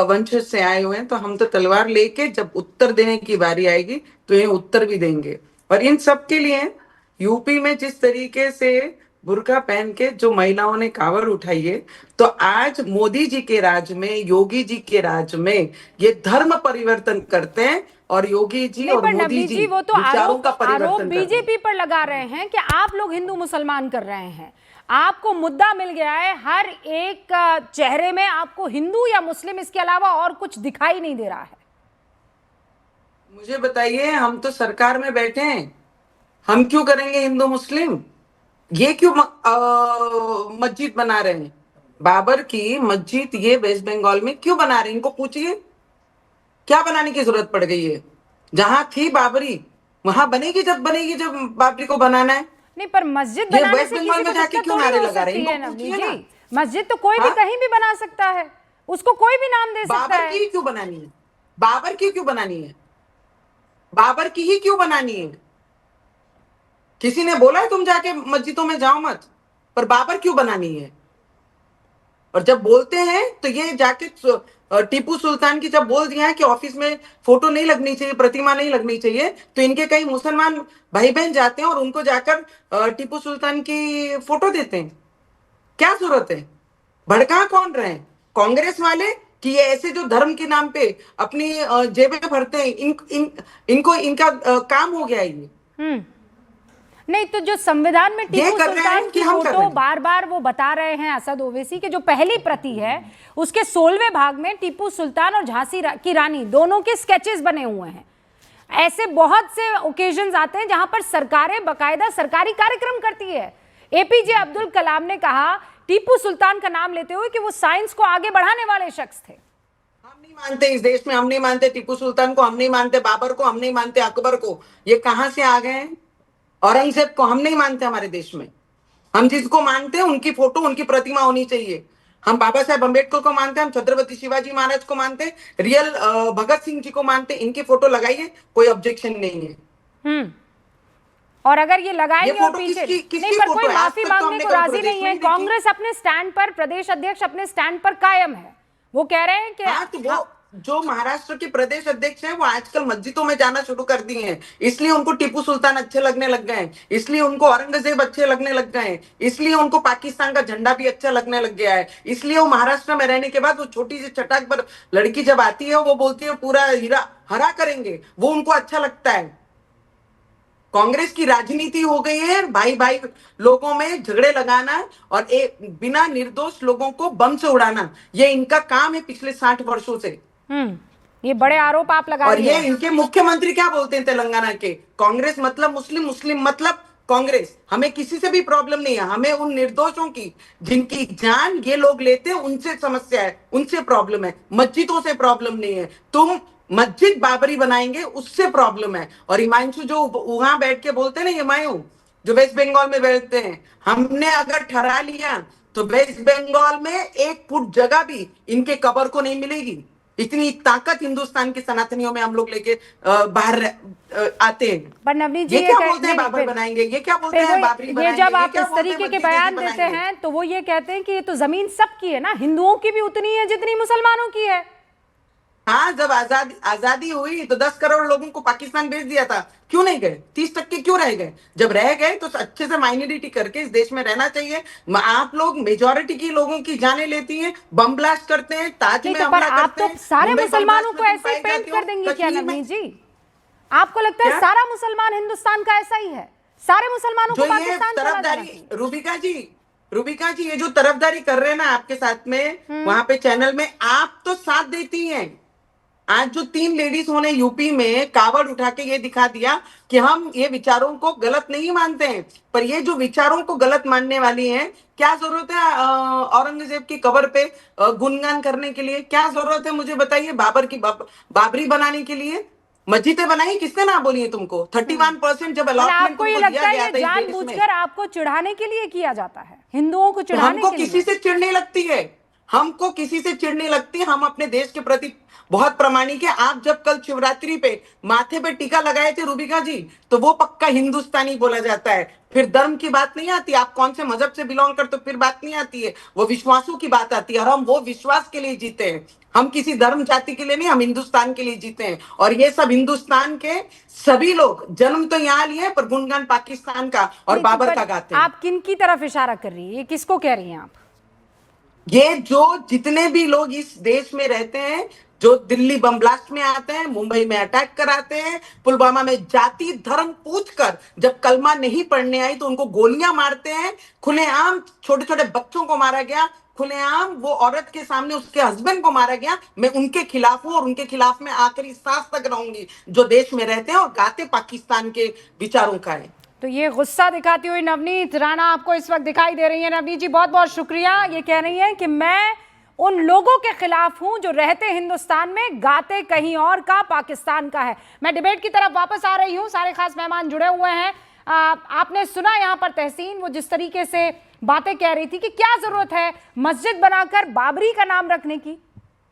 वंशज से आए हुए हैं, तो हम तो तलवार लेके जब उत्तर देने की बारी आएगी तो ये उत्तर भी देंगे। और इन सब के लिए यूपी में जिस तरीके से बुर्का पहन के जो महिलाओं ने कांवड़ उठाई है, तो आज मोदी जी के राज में, योगी जी के राज में ये धर्म परिवर्तन करते हैं। और योगी जी नहीं, और पर मोदी नवनीत जी जी वो तो विचारों का आरोप परिवर्तन करते हैं। बीजेपी पर लगा रहे हैं कि आप लोग हिंदू मुसलमान कर रहे हैं। आपको मुद्दा मिल गया है, हर एक चेहरे में आपको हिंदू या मुस्लिम, इसके अलावा और कुछ दिखाई नहीं दे रहा है। मुझे बताइए, हम तो सरकार में बैठे हैं, हम क्यों करेंगे हिंदू मुस्लिम? ये क्यों मस्जिद बना रहे हैं? बाबर की मस्जिद ये वेस्ट बंगाल में क्यों बना रहे हैं? इनको पूछिए, क्या बनाने की जरूरत पड़ गई है? जहां थी बाबरी वहां बनेगी, जब बनेगी, जब बाबरी को बनाना है। नहीं, पर मस्जिद ये बनाने वेस्ट से बंगाल किसी को में जाके दिक्कत क्यों थोड़ी नारे हो लगा रहे हैं? सकती है इनको नवनीत पूछिए ना। जी। मस्जिद तो कोई भी हाँ? कहीं भी बना सकता है, उसको कोई भी नाम दे सकता बाबर है। की ही क्यों बनानी है? बाबर की क्यों बनानी है? बाबर की ही क्यों बनानी है? किसी ने बोला है तुम जाके मस्जिदों में जाओ मत, पर बाबर क्यों बनानी है? और जब बोलते हैं तो ये जाके टीपू सुल्तान की जब बोल दिया है कि ऑफिस में फोटो नहीं लगनी चाहिए, प्रतिमा नहीं लगनी चाहिए, तो इनके कई मुसलमान भाई बहन जाते हैं और उनको जाकर टीपू सुल्तान की फोटो देते हैं। क्या जरूरत है? भड़का कौन रहे हैं? कांग्रेस वाले, कि ये ऐसे जो धर्म के नाम पे अपनी जेबें भरते हैं, इनको इनका काम हो गया है ये। हम्म। नहीं, तो जो संविधान में ये टीपू कर रहे सुल्तान हैं की कि हम कर रहे फोटो हैं? बार बार वो बता रहे हैं असद ओवैसी के, जो पहली प्रति है उसके 16वें भाग में टीपू सुल्तान और झांसी की रानी दोनों के स्केचेस बने हुए हैं। ऐसे बहुत से ओकेजन्स आते हैं जहां पर सरकारें बकायदा सरकारी कार्यक्रम करती है। एपीजे अब्दुल कलाम ने कहा टीपू सुल्तान का नाम लेते हुए कि वो साइंस को आगे बढ़ाने वाले शख्स थे। हम नहीं मानते इस देश में, हम नहीं मानते टीपू सुल्तान को, हम नहीं मानते बाबर को, हम नहीं मानते अकबर को। ये कहां से आ गए हैं? औरंगजेब को हम नहीं मानते हमारे देश में। हम जिसको मानते हैं उनकी फोटो, उनकी प्रतिमा होनी चाहिए। हम बाबा साहेब अम्बेडकर को मानते हैं, हम छत्रपति शिवाजी महाराज को मानते हैं, रियल भगत सिंह जी को मानते हैं। इनकी फोटो लगाइए, कोई ऑब्जेक्शन नहीं है। हम्म। और अगर ये ये लगाएंगे और फोटो पीछे किसकी नहीं, किसकी पर फोटो कोई है? आज माफी तक तो मांगने हमने को कभी राजी प्रदेश नहीं में है। नहीं देखी। कांग्रेस अपने स्टैंड पर, प्रदेश अध्यक्ष अपने स्टैंड पर कायम है। वो कह रहे हैं कि हाँ, तो वो जो महाराष्ट्र के प्रदेश अध्यक्ष हैं वो आजकल मस्जिदों में जाना शुरू कर दिए हैं, इसलिए उनको टीपू सुल्तान अच्छे लगने लग गए हैं, इसलिए उनको औरंगजेब अच्छे लगने लग गए हैं, इसलिए उनको पाकिस्तान का झंडा भी अच्छा लगने लग गया है। इसलिए वो महाराष्ट्र में रहने के बाद वो छोटी सी चटाक पर लड़की जब आती है वो बोलती है पूरा हीरा हरा करेंगे, वो उनको अच्छा लगता है। कांग्रेस की राजनीति हो गई है भाई भाई लोगों में झगड़े लगाना और एक बिना निर्दोष लोगों को बम से उड़ाना। ये इनका काम है पिछले 60 वर्षों से। ये बड़े आरोप आप लगा और रही ये है। इनके मुख्यमंत्री क्या बोलते हैं तेलंगाना के? कांग्रेस मतलब मुस्लिम, मुस्लिम मतलब कांग्रेस। हमें किसी से भी प्रॉब्लम नहीं है, हमें उन निर्दोषों की जिनकी जान ये लोग लेते हैं उनसे समस्या है, उनसे प्रॉब्लम है। मस्जिदों से प्रॉब्लम नहीं है। तुम मस्जिद बाबरी बनाएंगे उससे प्रॉब्लम है। और हिमांशु जो वहां बैठ के बोलते हैं ना, हिमायू जो वेस्ट बंगाल में बैठते हैं, हमने अगर ठहरा लिया तो वेस्ट बंगाल में 1 फुट जगह भी इनके कब्र को नहीं मिलेगी। इतनी ताकत हिंदुस्तान के सनातनियों में हम लोग लेके बाहर आते हैं। पर नवनीत जी ये क्या बोलते हैं नहीं, बाबर बनाएंगे, ये क्या बोलते फिर हैं बाबरी ये बनाएंगे, जब आप क्या इस बोलते हैं तरीके के मस्जिदें बयान बनाएंगे। देते हैं तो वो ये कहते हैं कि ये तो जमीन सबकी है ना, हिंदुओं की भी उतनी है जितनी मुसलमानों की है। हाँ, जब आजादी हुई तो 10 करोड़ लोगों को पाकिस्तान भेज दिया था, क्यों नहीं गए? 30% क्यों रह गए? जब रह गए तो अच्छे से माइनॉरिटी करके इस देश में रहना चाहिए। आप लोग मेजोरिटी की लोगों की जाने लेती हैं, बम ब्लास्ट करते हैं, ताज नहीं में तो पर हमला आप करते तो हैं, सारे मुंबई बम मुसलमानों ब्लास्ट को में तुम ऐसे ही पाए पेंट जाते हो, कर देंगी क्या कश्मीर में। नवनीत जी? आपको लगता है क्या? सारा मुसलमान हिंदुस्तान का ऐसा ही है? सारे मुसलमानों को जो ये पाकिस्तान चला जाना तरफदारी, चाहिए? रूबिका जी ये जो तरफदारी कर रहे हैं ना आपके साथ में वहां पे चैनल में, आप तो साथ देती हैं। आज जो 3 लेडीज ने यूपी में कावड़ उठा के ये दिखा दिया कि हम ये विचारों को गलत नहीं मानते हैं, पर ये जो विचारों को गलत मानने वाली हैं, क्या जरूरत है औरंगजेब की कब्र पे गुणगान करने के लिए? क्या जरूरत है मुझे बताइए बाबर की बाबरी बनाने के लिए? मस्जिदें बनाई किसने ना बोली है तुमको? 31% जब मतलब अलॉटमेंट आपको ये तुमको लगता दिया है गया ये था इस देश में, जानबूझकर आपको चिढ़ाने के लिए किया जाता है, हिंदुओं को तो चिढ़ाने हमको के किसी लिए? से चिढ़ नहीं लगती है, हमको किसी से चिढ़ नहीं लगती। हम अपने देश के प्रति बहुत प्रामाणिक है। आप जब कल शिवरात्रि पे माथे पे टीका लगाए थे रूबिका जी, तो वो पक्का हिंदुस्तानी बोला जाता है। फिर धर्म की बात नहीं आती, आप कौन से मजहब से बिलोंग करते हो फिर बात नहीं आती है, वो विश्वासों की बात आती है। और हम वो विश्वास के लिए जीते हैं, हम किसी धर्म जाति के लिए नहीं, हम हिंदुस्तान के लिए जीते हैं। और ये सब हिंदुस्तान के सभी लोग जन्म तो यहाँ लिए हैं, पर गुणगान पाकिस्तान का और नहीं, तो बाबर पर का गाते हैं। आप किन की तरफ इशारा कर रही है? ये किसको कह रही हैं आप? ये जो जितने भी लोग इस देश में रहते हैं, जो दिल्ली बम ब्लास्ट में आते हैं, मुंबई में अटैक कराते हैं, पुलवामा में जाति धर्म पूछकर जब कलमा नहीं पढ़ने आई तो उनको गोलियां मारते हैं, खुलेआम छोटे छोटे बच्चों को मारा गया, खुलेआम वो औरत के सामने उसके हस्बैंड को मारा गया। मैं उनके खिलाफ हूं और उनके खिलाफ मैं आखिरी सांस तक रहूंगी, जो देश में रहते हैं और गाते पाकिस्तान के विचारों का है। तो ये गुस्सा दिखाती हुई नवनीत राणा आपको इस वक्त दिखाई दे रही है। नवनीत जी बहुत बहुत शुक्रिया। ये कह रही हैं कि मैं उन लोगों के खिलाफ हूं जो रहते हिंदुस्तान में, गाते कहीं और का, पाकिस्तान का है। मैं डिबेट की तरफ वापस आ रही हूं, सारे खास मेहमान जुड़े हुए हैं। आपने सुना यहाँ पर तहसीन वो जिस तरीके से बातें कह रही थी कि क्या जरूरत है मस्जिद बनाकर बाबरी का नाम रखने की,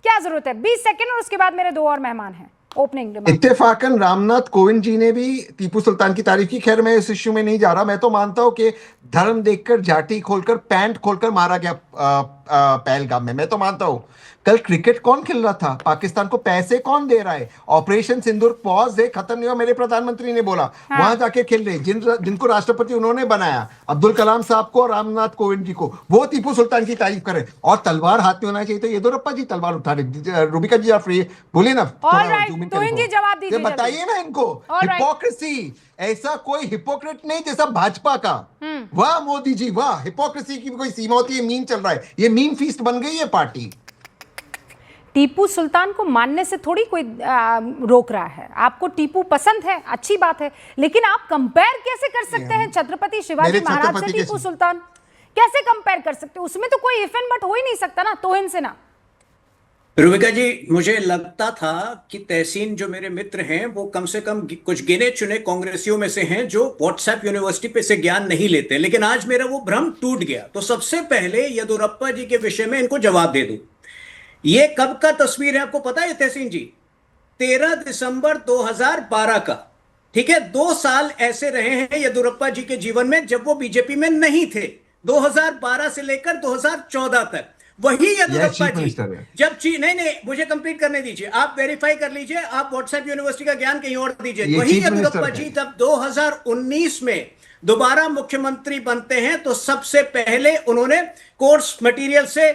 क्या जरूरत है। 20 सेकंड और उसके बाद मेरे दो और मेहमान हैं। ओपनिंग इत्तेफाकन रामनाथ कोविंद जी ने भी टीपू सुल्तान की तारीफ की। खैर मैं इस इश्यू में नहीं जा रहा, मैं तो मानता हूं कि धर्म देखकर जाति खोलकर पैंट खोलकर मारा गया पहलगाम में, मैं तो मानता हूं। कल क्रिकेट कौन खेल रहा था, पाकिस्तान को पैसे कौन दे रहा है, ऑपरेशन सिंदूर पॉज है, खत्म नहीं हुआ, मेरे प्रधानमंत्री ने बोला। हाँ। वहां जाके खेल रहे जिनको राष्ट्रपति उन्होंने बनाया, अब्दुल कलाम साहब को और रामनाथ कोविंद जी को, वो टीपू सुल्तान की तारीफ करे। और तलवार हाथ में होना चाहिए। तो येदुरप्पा जी तलवार उठा रहे, रूबिका जी आप बोलिए ना, जवाब दीजिए, बताइए ना इनको। हिपोक्रेसी, ऐसा कोई हिपोक्रेट नहीं जैसा भाजपा का। वाह मोदी जी वाह, हिपोक्रेसी की कोई सीमा होती है। मीम चल रहा है, ये मीम फीस्ट बन गई है पार्टी। टीपू सुल्तान को मानने से थोड़ी कोई रोक रहा है। आपको टीपू पसंद है, अच्छी बात है, लेकिन आप कंपेयर कैसे कर सकते हैं छत्रपति शिवाजी महाराज से टीपू सुल्तान? कैसे कंपेयर कर सकते? उसमें तो कोई इफ एंड बट हो ही नहीं सकता ना, तोहिन से ना। रूबिका जी, मुझे लगता था कि तहसीन जो मेरे मित्र हैं वो कम से कम कुछ गिने चुने कांग्रेसियों में से हैं जो व्हाट्सएप यूनिवर्सिटी पे से ज्ञान नहीं लेते, लेकिन आज मेरा वो भ्रम टूट गया। तो सबसे पहले येदुरप्पा जी के विषय में इनको जवाब दे दूं। ये कब का तस्वीर है आपको पता है तहसीन जी? 13 दिसंबर 2012 का। ठीक है, 2 साल ऐसे रहे हैं येदुरप्पा जी के जीवन में जब वो बीजेपी में नहीं थे। 2012 से लेकर 2014 तक वही येदुरप्पा जी जब नहीं मुझे कंप्लीट करने दीजिए, आप वेरीफाई कर लीजिए, आप व्हाट्सएप यूनिवर्सिटी का ज्ञान कहीं और दीजिए। वही येदुरप्पा जी जब 2019 में दोबारा मुख्यमंत्री बनते हैं तो सबसे पहले उन्होंने कोर्स मटेरियल से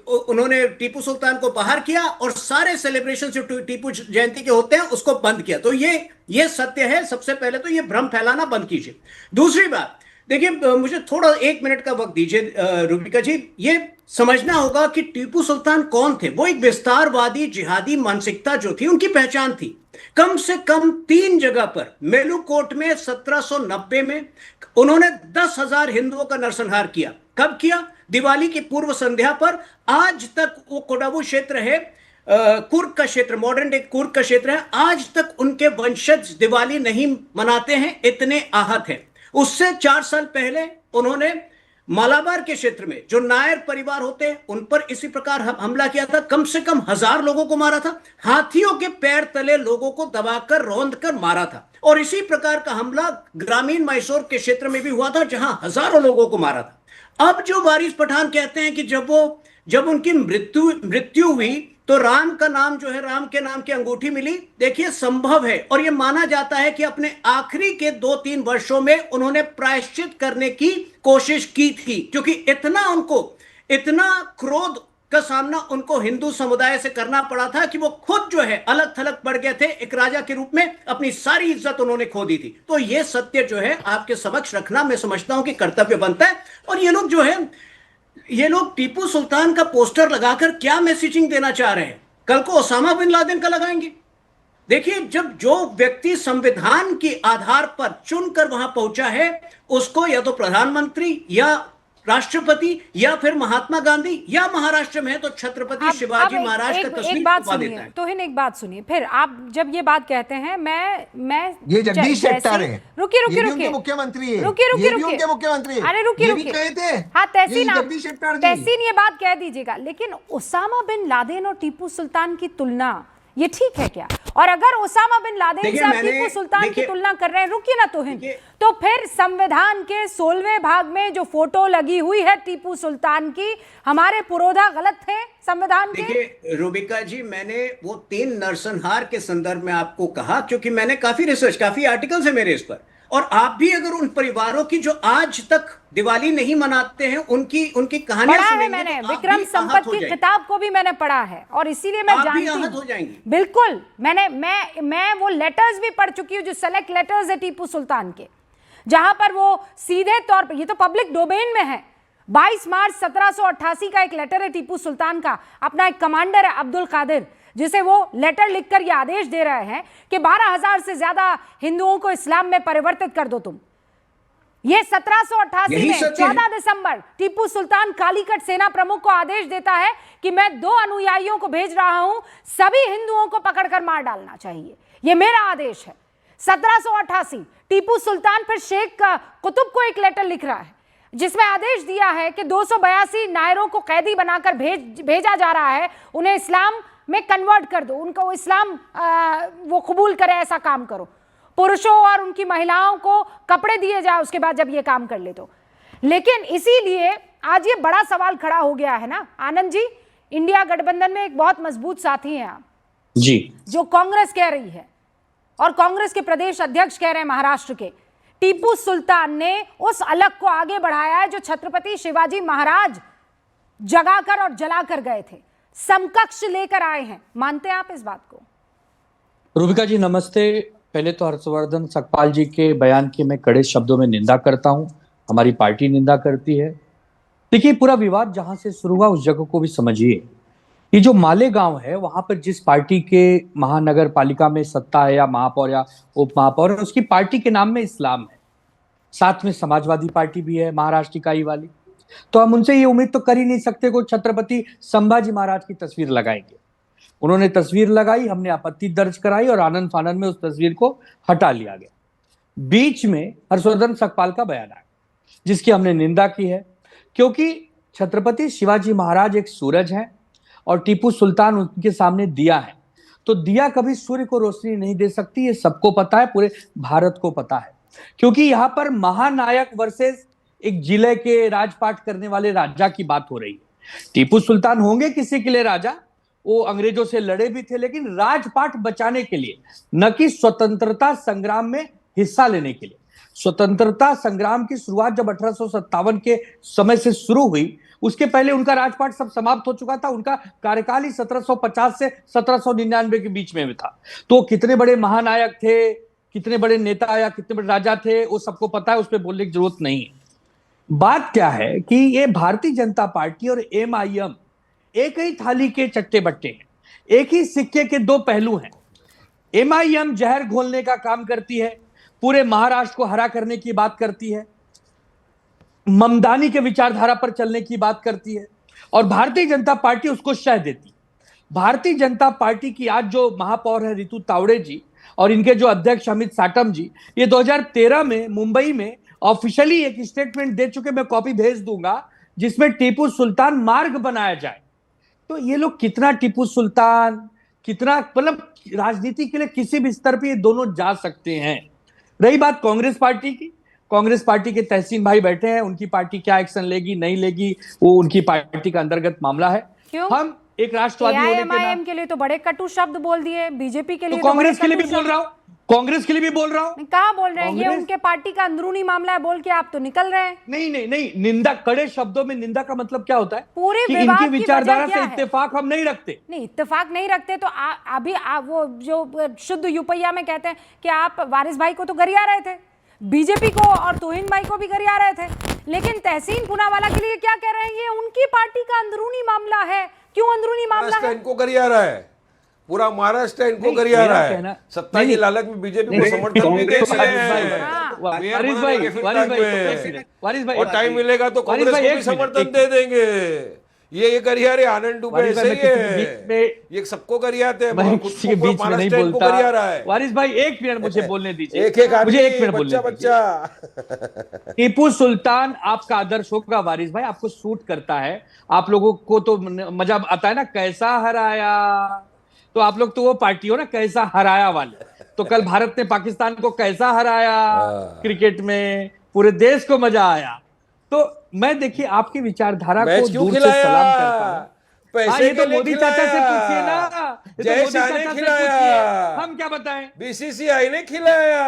उन्होंने टीपू सुल्तान को बाहर किया और सारे सेलिब्रेशन जो टीपू जयंती के होते हैं उसको बंद किया। तो ये सत्य है। सबसे पहले तो ये भ्रम फैलाना बंद कीजिए। दूसरी बात देखिए, मुझे थोड़ा 1 मिनट का वक्त दीजिए रूबिका जी। ये समझना होगा कि टीपू सुल्तान कौन थे। वो एक विस्तारवादी जिहादी मानसिकता जो थी उनकी पहचान थी। कम से कम 3 जगह पर, मेलुकोट में 1790 में उन्होंने 10,000 हिंदुओं का नरसंहार किया। कब किया? दिवाली की पूर्व संध्या पर। आज तक वो कोडागु क्षेत्र है, कुर्ग का क्षेत्र, मॉडर्न डे कुर्ग का क्षेत्र है, आज तक उनके वंशज दिवाली नहीं मनाते हैं, इतने आहत हैं। उससे 4 साल पहले उन्होंने मालाबार के क्षेत्र में जो नायर परिवार होते हैं उन पर इसी प्रकार हमला किया था। कम से कम 1000 लोगों को मारा था। हाथियों के पैर तले लोगों को दबाकर रौंद कर मारा था। और इसी प्रकार का हमला ग्रामीण मैसूर के क्षेत्र में भी हुआ था जहां हजारों लोगों को मारा था। अब जो वारिस पठान कहते हैं कि जब उनकी मृत्यु हुई तो राम का नाम जो है, राम के नाम की अंगूठी मिली। देखिए, संभव है और यह माना जाता है कि अपने आखिरी के 2-3 वर्षों में उन्होंने प्रायश्चित करने की कोशिश की थी, क्योंकि इतना क्रोध का सामना उनको हिंदू समुदाय से करना पड़ा था कि वो खुद जो है अलग थलग पड़ गए थे। एक राजा के रूप में अपनी सारी इज्जत उन्होंने खो दी थी। तो यह सत्य जो है आपके समक्ष रखना मैं समझता हूं कि कर्तव्य बनता है। और ये लोग टीपू सुल्तान का पोस्टर लगाकर क्या मैसेजिंग देना चाह रहे हैं? कल को ओसामा बिन लादेन का लगाएंगे। देखिए, जब जो व्यक्ति संविधान के आधार पर चुनकर वहां पहुंचा है उसको या तो प्रधानमंत्री या राष्ट्रपति या फिर महात्मा गांधी या महाराष्ट्र में है तो छत्रपति शिवाजी महाराज का तस्वीर छुपा देता है। तो एक बात सुनिए, फिर आप जब ये बात कहते हैं, मैं ये जगदीश शेट्टर है, रुकिए मुख्यमंत्री है, रुकिए मुख्यमंत्री, अरे रुकिए। हाँ तहसीन ये बात कह दीजिएगा, लेकिन ओसामा बिन लादेन और टीपू सुल्तान की तुलना ये ठीक है क्या? और अगर ओसामा बिन लादेन से आप टीपू सुल्तान की तुलना कर रहे हैं, रुकिए ना तो फिर संविधान के 16वें भाग में जो फोटो लगी हुई है टीपू सुल्तान की, हमारे पुरोधा गलत थे संविधान के? देखिए रूबिका जी, मैंने वो 3 नरसंहार के संदर्भ में आपको कहा क्योंकि मैंने काफी रिसर्च, काफी आर्टिकल्स है मेरे इस पर, और आप भी अगर उन परिवारों की जो आज तक दिवाली नहीं मनाते हैं उनकी कहानियां पढ़ा है सुनेंगे मैंने, तो आप विक्रम भी संपत आहत हो की जाएंगे। किताब को भी मैंने पढ़ा है और इसीलिए मैं आप भी जानती आहत हो हूँ। जाएंगी। बिल्कुल, मैं वो लेटर्स भी पढ़ चुकी हूँ जो सेलेक्ट लेटर्स है टीपू सुल्तान के, जहां पर वो सीधे तौर पर, ये तो पब्लिक डोमेन में है, 22 मार्च 1788 का एक लेटर है टीपू सुल्तान का, अपना एक कमांडर है अब्दुल कादिर, जिसे वो लेटर लिखकर ये आदेश दे रहे हैं कि 12,000 से ज्यादा हिंदुओं को इस्लाम में परिवर्तित कर दो तुम। ये 1788 यही में सत्य है। 14 दिसंबर टीपू सुल्तान कालीकट सेना प्रमुख को आदेश देता है कि मैं 2 अनुयायियों को भेज रहा हूं, सभी हिंदुओं को पकड़कर मार डालना चाहिए, ये मेरा आदेश है। 1788 टीपू सुल्तान फिर शेख कुतुब को एक लेटर लिख रहा है जिसमें आदेश दिया है कि 282 नायरों को कैदी बनाकर भेजा जा रहा है, उन्हें इस्लाम में कन्वर्ट कर दो, उनको इस्लाम वो कबूल करे, ऐसा काम करो। पुरुषों और उनकी महिलाओं को कपड़े दिए जाए उसके बाद जब ये काम कर ले तो। लेकिन इसीलिए आज ये बड़ा सवाल खड़ा हो गया है ना आनंद जी, इंडिया गठबंधन में एक बहुत मजबूत साथी हैं आप जी, जो कांग्रेस कह रही है और कांग्रेस के प्रदेश अध्यक्ष कह रहे हैं महाराष्ट्र के, टीपू सुल्तान ने उस अलग को आगे बढ़ाया है जो छत्रपति शिवाजी महाराज जगाकर और जलाकर गए थे, समकक्ष लेकर आए हैं। मानते हैं आप इस बात को? रूबिका जी नमस्ते। पहले तो हर्षवर्धन सकपाल जी के बयान की मैं कड़े शब्दों में निंदा करता हूं, हमारी पार्टी निंदा करती है। देखिए, पूरा विवाद जहां से शुरू हुआ उस जगह को भी समझिए। ये जो मालेगांव है, वहां पर जिस पार्टी के महानगर पालिका में सत्ता है या महापौर या उप महापौर है, उसकी पार्टी के नाम में इस्लाम है, साथ में समाजवादी पार्टी भी है महाराष्ट्र इकाई वाली। तो हम उनसे ये उम्मीद तो कर ही नहीं सकते को छत्रपति संभाजी महाराज की तस्वीर लगाएंगे। उन्होंने तस्वीर लगाई, हमने आपत्ति दर्ज कराई और आनंद फानंद में उस तस्वीर को हटा लिया गया। बीच में हर्षवर्धन सकपाल का बयान आया जिसकी हमने निंदा की है, क्योंकि छत्रपति शिवाजी महाराज एक सूरज है और टीपू सुल्तान उनके सामने दिया है। तो दिया कभी सूर्य को रोशनी नहीं दे सकती, ये सबको पता है, पूरे भारत को पता है। क्योंकि यहाँ पर महानायक वर्सेस एक जिले के राजपाट करने वाले राजा की बात हो रही है। टीपू सुल्तान होंगे किसी के लिए राजा, वो अंग्रेजों से लड़े भी थे, लेकिन राजपाट बचाने के लिए, न कि स्वतंत्रता संग्राम में हिस्सा लेने के लिए। स्वतंत्रता संग्राम की शुरुआत जब 1857 के समय से शुरू हुई, उसके पहले उनका राजपाट सब समाप्त हो चुका था। उनका कार्यकाल ही 1750 से 1799 के बीच में था। तो कितने बड़े महानायक थे, कितने बड़े नेता या कितने बड़े राजा थे, वो सबको पता है, उस पर बोलने की जरूरत नहीं है। बात क्या है कि ये भारतीय जनता पार्टी और MIM एक ही थाली के चट्टे बट्टे हैं, एक ही सिक्के के दो पहलू हैं। MIM जहर घोलने का काम करती है, पूरे महाराष्ट्र को हरा करने की बात करती है, ममदानी के विचारधारा पर चलने की बात करती है, और भारतीय जनता पार्टी उसको शह देती है। भारतीय जनता पार्टी की आज जो महापौर है रितु तावड़े जी और इनके जो अध्यक्ष अमित साटम जी, ये 2013 में मुंबई में ऑफिशियली एक स्टेटमेंट दे चुके, मैं कॉपी भेज दूंगा, जिसमें टीपू सुल्तान मार्ग बनाया जाए। तो ये लोग कितना टीपू सुल्तान, कितना मतलब राजनीति के लिए किसी भी स्तर पे ये दोनों जा सकते हैं। रही बात कांग्रेस पार्टी की, कांग्रेस पार्टी के तहसीन भाई बैठे हैं, उनकी पार्टी क्या एक्शन लेगी नहीं लेगी वो उनकी पार्टी का अंतर्गत मामला है। क्यों? हम एक राष्ट्रवादी होने के नाते, AIMIM के लिए तो बड़े कटु शब्द बोल दिए, बीजेपी के लिए तो कांग्रेस के लिए भी बोल रहा हूं, कांग्रेस के लिए भी बोल रहा हूं। कहा बोल रहे हैं, ये कांग्रेस- उनके पार्टी का अंदरूनी मामला है बोल के आप तो निकल रहे हैं। नहीं नहीं नहीं, निंदा, कड़े शब्दों में निंदा का मतलब क्या होता है? पूरे कि विवाद इनकी की विचारधारा वजह क्या से है? इत्तेफाक हम नहीं रखते। नहीं, इत्तेफाक नहीं रखते तो अभी वो जो शुद्ध यूपैया में कहते हैं कि आप वारिस भाई को तो गरिया रहे थे, बीजेपी को और तोहिन भाई को भी गरिया रहे थे, लेकिन तहसीन पूनावाला के लिए क्या कह रहे हैं? ये उनकी पार्टी का अंदरूनी मामला है। क्यों अंदरूनी मामला महाराष्ट्र है? इनको गरिया रहा है, पूरा महाराष्ट्र इनको नहीं, गरिया मेरा रहा है। कहना- सत्ता नहीं, की नहीं। लालच में बीजेपी को नहीं, समर्थन भी दे कांग्रेस- रहे हैं। हाँ। वारिस भाई, वारिस भाई, और टाइम मिलेगा तो वारिस कांग्रेस भाई, को एक भी मिनट, समर्थन एक दे देंगे। ये गरिया रे आनंद डुबे वारिस भाई, ऐसे ही मैं किसी है, में- ये सबको गरियाते हैं, मैं खुद किसी को के पूरा बीच में नहीं महाराष्ट्र इनको बोलता। गरिया रहा है। वारिस भाई, एक मिनट मुझे बोलने दीजिए, एक एक मुझे एक आदमी, मिनट बोलने बच्चा दीजिए। बच्चा। टीपू सुल्तान आपका आदर्श होगा वारिस भाई, आपको सूट करता है, आप लोगों को तो मजा आता है ना, कैसा हराया, तो आप लोग तो वो पार्टी हो ना कैसा हराया वाले। तो कल भारत ने पाकिस्तान को कैसा हराया क्रिकेट में, पूरे देश को मजा आया। तो मैं देखिए आपकी विचारधारा को मैच क्यों दूर से खिलाया? सलाम करता हूं। हाँ, पैसे ये के तो लिए मोदी चाचा से खिलाया। पूछिए ना, ये तो जय मोदी शाह ने चाचा से खिलाया। पूछिए, हम क्या बताएं। BCCI ने खिलाया,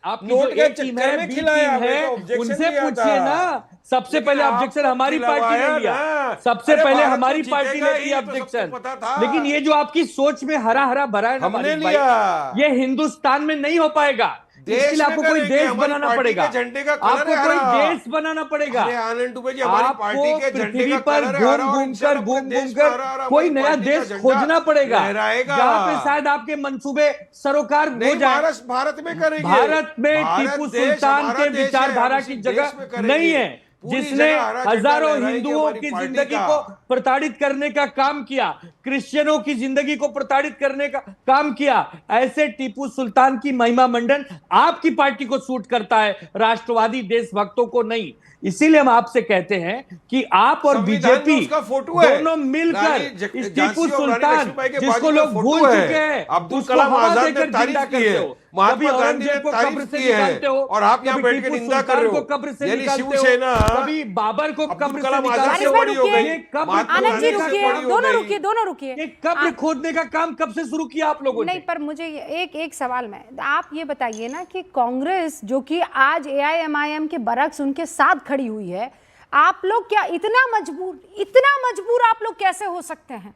आपकी नोट जो के ए टीम चक्कर है, में बी खिलाया, टीम मेरे है, को objection उनसे दिया पूछिए था। ना। सबसे लेकिन पहले आपको ऑब्जेक्शन हमारी पार्टी ने खिलवाया लिया, ना। सबसे अरे पहले भारत तो हमारी पार्टी जीतेगा ने ही, किया ये तो सबको ऑब्जेक्शन। पता था। लेकिन ये जो आपकी सोच में हरा हरा भरा है ना हमने मालिक भाई, लिया। ये हिंदुस्तान में नहीं हो पाएगा। देश इसके लिए में आपको कोई करेंगे, देश हमारी बनाना पार्टी पड़ेगा, के झंडे का कलर आपको है कोई हरा। देश बनाना पड़ेगा। अरे आनंद दुबे जी, हमारी पार्टी आपको के झंडे पृथ्वी का पर कलर है हरा, घूम और घूम इंशाल्लाह कर पूरे घूम देश घूम में कर हरा कोई हमारी नया पार्टी का देश झंडा खोजना पड़ेगा, लहराएगा। जहां पे शायद आपके मंसूबे सरोकार हो नहीं, जाए। भारत में करेंगे। भारत में भारत टीपू देश सुल्तान हमारा के देश है, विचारधारा हम की इसी जगह देश में करेंगे। नहीं है, पूरी जिसने जगह हरा झंडा हजारों लहराएंगे हिंदुओं हमारी की पार्टी जिंदगी का। को प्रताड़ित करने का काम किया, क्रिश्चियनों की जिंदगी को प्रताड़ित करने का काम किया। ऐसे टीपू सुल्तान की महिमा मंडन आपकी पार्टी को सूट करता है, राष्ट्रवादी देशभक्तों को नहीं। इसीलिए हम आपसे कहते हैं कि आप और संविधान में बीजेपी उसका फोटो है। दोनों मिलकर रानी इस झांसी टीपू और रानी सुल्तान, लक्ष्मीबाई के जिसको बाजू में लोग फोटो भूल है। चुके हैं, अब्दुल उसको कलाम हवा आजाद ने देकर तारीफ जिंदा की करते है, हो। महात्मा कभी गांधी ने औरंगजेब को तारीफ कब्र से की है, निकालते हो, और आप यहाँ कभी बैठ के टीपू निंदा कर सुल्तान रहे को हो। कब्र से यानी निकालते हो, शिवसेना कभी बाबर को अब्दुल कब्र से कलाम आजाद निकालते से हो। बड़ी हो गई। ये कब्र महात्मा आनंद जी गांधी से रुकिए, बड़ी हो दोनों गई। रुकिए, दोनों रुकिए। ये कब्र खोदने का काम कब से शुरू किया आप लोगों नहीं, ने? पर मुझे एक एक सवाल में आप ये बताइए ना कि कांग्रेस जो कि आज एआईएमआईएम के बरक्स उनके साथ खड़ी हुई है, आप लोग क्या इतना मजबूर आप लोग कैसे हो सकते हैं?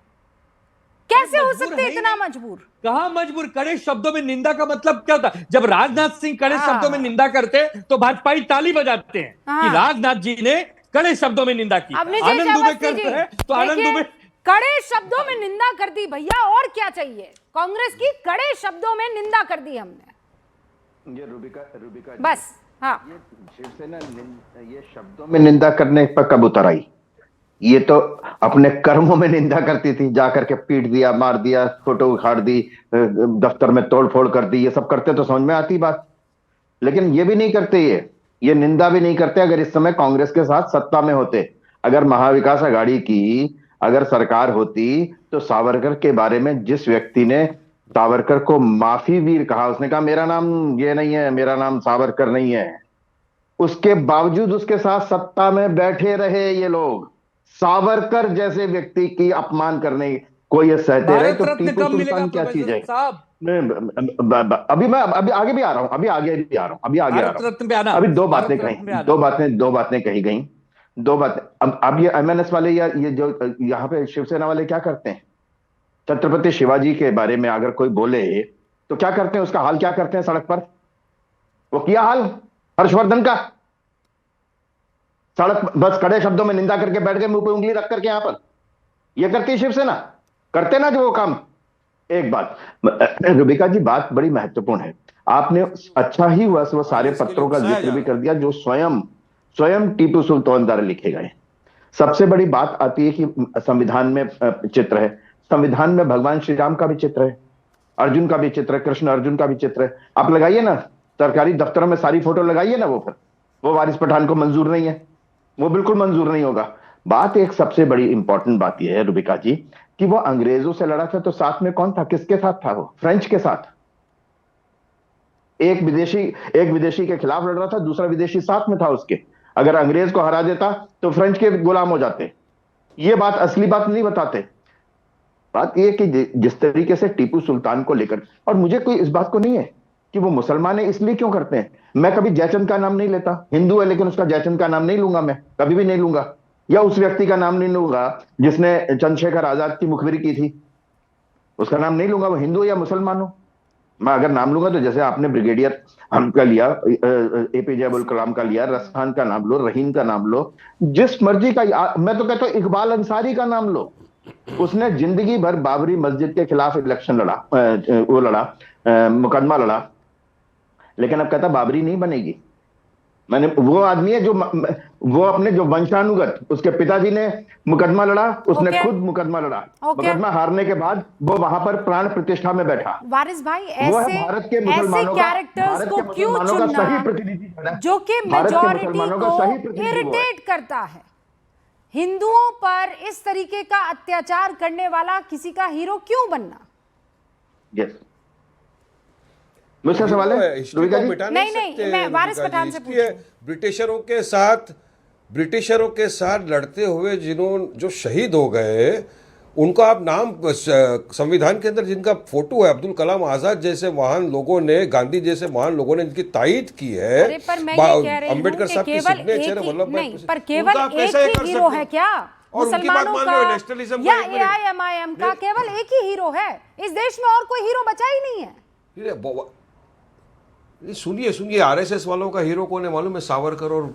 कैसे हो सकते हैं इतना मजबूर? कहां मजबूर? कड़े शब्दों में निंदा का मतलब क्या होता है? जब राजनाथ सिंह कड़े शब्दों में निंदा करते तो भाजपाई ताली बजाते हैं कि राजनाथ जी ने कड़े शब्दों में निंदा की। अब आनंद दुबे करते हैं तो आनंद दुबे कड़े शब्दों में निंदा कर दी भैया, और क्या चाहिए? कांग्रेस की कड़े शब्दों में निंदा कर दी हमने। ये रूबिका बस हाँ, ये शिवसेना ये शब्दों में निंदा करने पर कब उतर आई? ये तो अपने कर्मों में निंदा करती थी, जाकर के पीट दिया, मार दिया, फोटो उखाड़ दी, दफ्तर में तोड़फोड़ कर दी। ये सब करते तो समझ में आती बात, लेकिन ये भी नहीं करते। ये निंदा भी नहीं करते। अगर इस समय कांग्रेस के साथ सत्ता में होते, अगर महाविकास आघाड़ी की अगर सरकार होती, तो सावरकर के बारे में जिस व्यक्ति ने सावरकर को माफी वीर कहा, उसने कहा मेरा नाम ये नहीं है, मेरा नाम सावरकर नहीं है, उसके बावजूद उसके साथ सत्ता में बैठे रहे ये लोग। सावरकर जैसे व्यक्ति की अपमान करने को ये सहते रहे, तो टीपू सुल्तान क्या चीज है? अभी मैं अभी आगे भी आ रहा हूं, अभी आगे दो बातें कही गई, दो बातें। अब ये एमएनएस वाले या ये जो यहाँ पे शिवसेना वाले क्या करते हैं, छत्रपति शिवाजी के बारे में अगर कोई बोले तो क्या करते हैं, उसका हाल क्या करते हैं सड़क पर? वो किया हाल हर्षवर्धन का, सड़क बस कड़े शब्दों में निंदा करके बैठ गए, मुंह पे उंगली रख करके। यहां पर ये करती है शिवसेना, करते ना जो वो काम। एक बात रूबिका जी, बात बड़ी महत्वपूर्ण है। आपने अच्छा ही हुआ वो सारे पत्रों का जिक्र भी कर दिया जो स्वयं टीपू सुल्तान द्वारा लिखे गए। सबसे बड़ी बात आती है कि संविधान में चित्र है, संविधान में भगवान श्री राम का भी चित्र है, अर्जुन का भी चित्र है, कृष्ण अर्जुन का भी चित्र है। आप लगाइए ना सरकारी दफ्तरों में सारी फोटो लगाइए ना, वो वारिस पठान को मंजूर नहीं है, वो बिल्कुल मंजूर नहीं होगा। बात एक सबसे बड़ी इंपॉर्टेंट बात यह है रूबिका जी कि वो अंग्रेजों से लड़ा था, तो साथ में कौन था, किसके साथ था? वो फ्रेंच के साथ। एक विदेशी के खिलाफ लड़ रहा था, दूसरा विदेशी साथ में था उसके। अगर अंग्रेज को हरा देता तो फ्रेंच के गुलाम हो जाते। ये बात असली बात नहीं बताते। बात यह कि जिस तरीके से टीपू सुल्तान को लेकर, और मुझे कोई इस बात को नहीं है कि वो मुसलमान है इसलिए क्यों करते हैं। मैं कभी जयचंद का नाम नहीं लेता, हिंदू है लेकिन उसका जयचंद का नाम नहीं लूंगा, मैं कभी भी नहीं लूंगा, या उस व्यक्ति का नाम नहीं लूंगा जिसने चंद्रशेखर आजाद की मुखबिरी की थी, उसका नाम नहीं लूंगा, वो हिंदू या मुसलमान हो। मैं अगर नाम लूंगा तो जैसे आपने ब्रिगेडियर हम का लिया, एपीजे अब्दुल कलाम का लिया, रसखान का नाम लो, रहीम का नाम लो, जिस मर्जी का। मैं तो कहता हूं इकबाल अंसारी का नाम लो, उसने जिंदगी भर बाबरी मस्जिद के खिलाफ इलेक्शन लड़ा, मुकदमा लड़ा, लेकिन अब कहता बाबरी नहीं बनेगी। मैंने वो आदमी है जो वो अपने जो वंशानुगत, उसके पिताजी ने मुकदमा लड़ा, उसने खुद मुकदमा लड़ा, मुकदमा हारने के बाद वो वहां पर प्राण प्रतिष्ठा में बैठा। वारिस भाई, वो है भारत के मुसलमानों कैरेक्टर्स को क्यों चुनना जो कि मेजॉरिटी को इरिटेट करता है? हिंदुओं पर इस तरीके का अत्याचार करने वाला किसी का हीरो क्यों बनना? यस, मुझसे सवाल है। हिस्ट्री को मिटा नहीं सकते। मैं वारिस पठान से पूछूं। ब्रिटिशरों के साथ लड़ते हुए जो शहीद हो गए, उनका आप नाम संविधान के अंदर जिनका फोटो है, अब्दुल कलाम आजाद जैसे महान लोगों ने, गांधी जैसे महान लोगों ने जिनकी तायीद की है, अरे पर मैं ये कह रही हूं अम्बेडकर कि साहब की केवल सिग्नेचर है, वल्लभ भाई नहीं, पर केवल उनका आप एक कैसे ही कर हीरो सकते है हो? क्या और उनकी बात मुसलमानों मान रहे हो, का नेशनलिज्म या का एक मिनट। एआईएमआईएम का? केवल एक ही हीरो है इस देश में, और कोई हीरो बचा ही नहीं है। ये सुनिए सुनिए, आरएसएस वालों का हीरो कौन है मालूम है? सावरकर और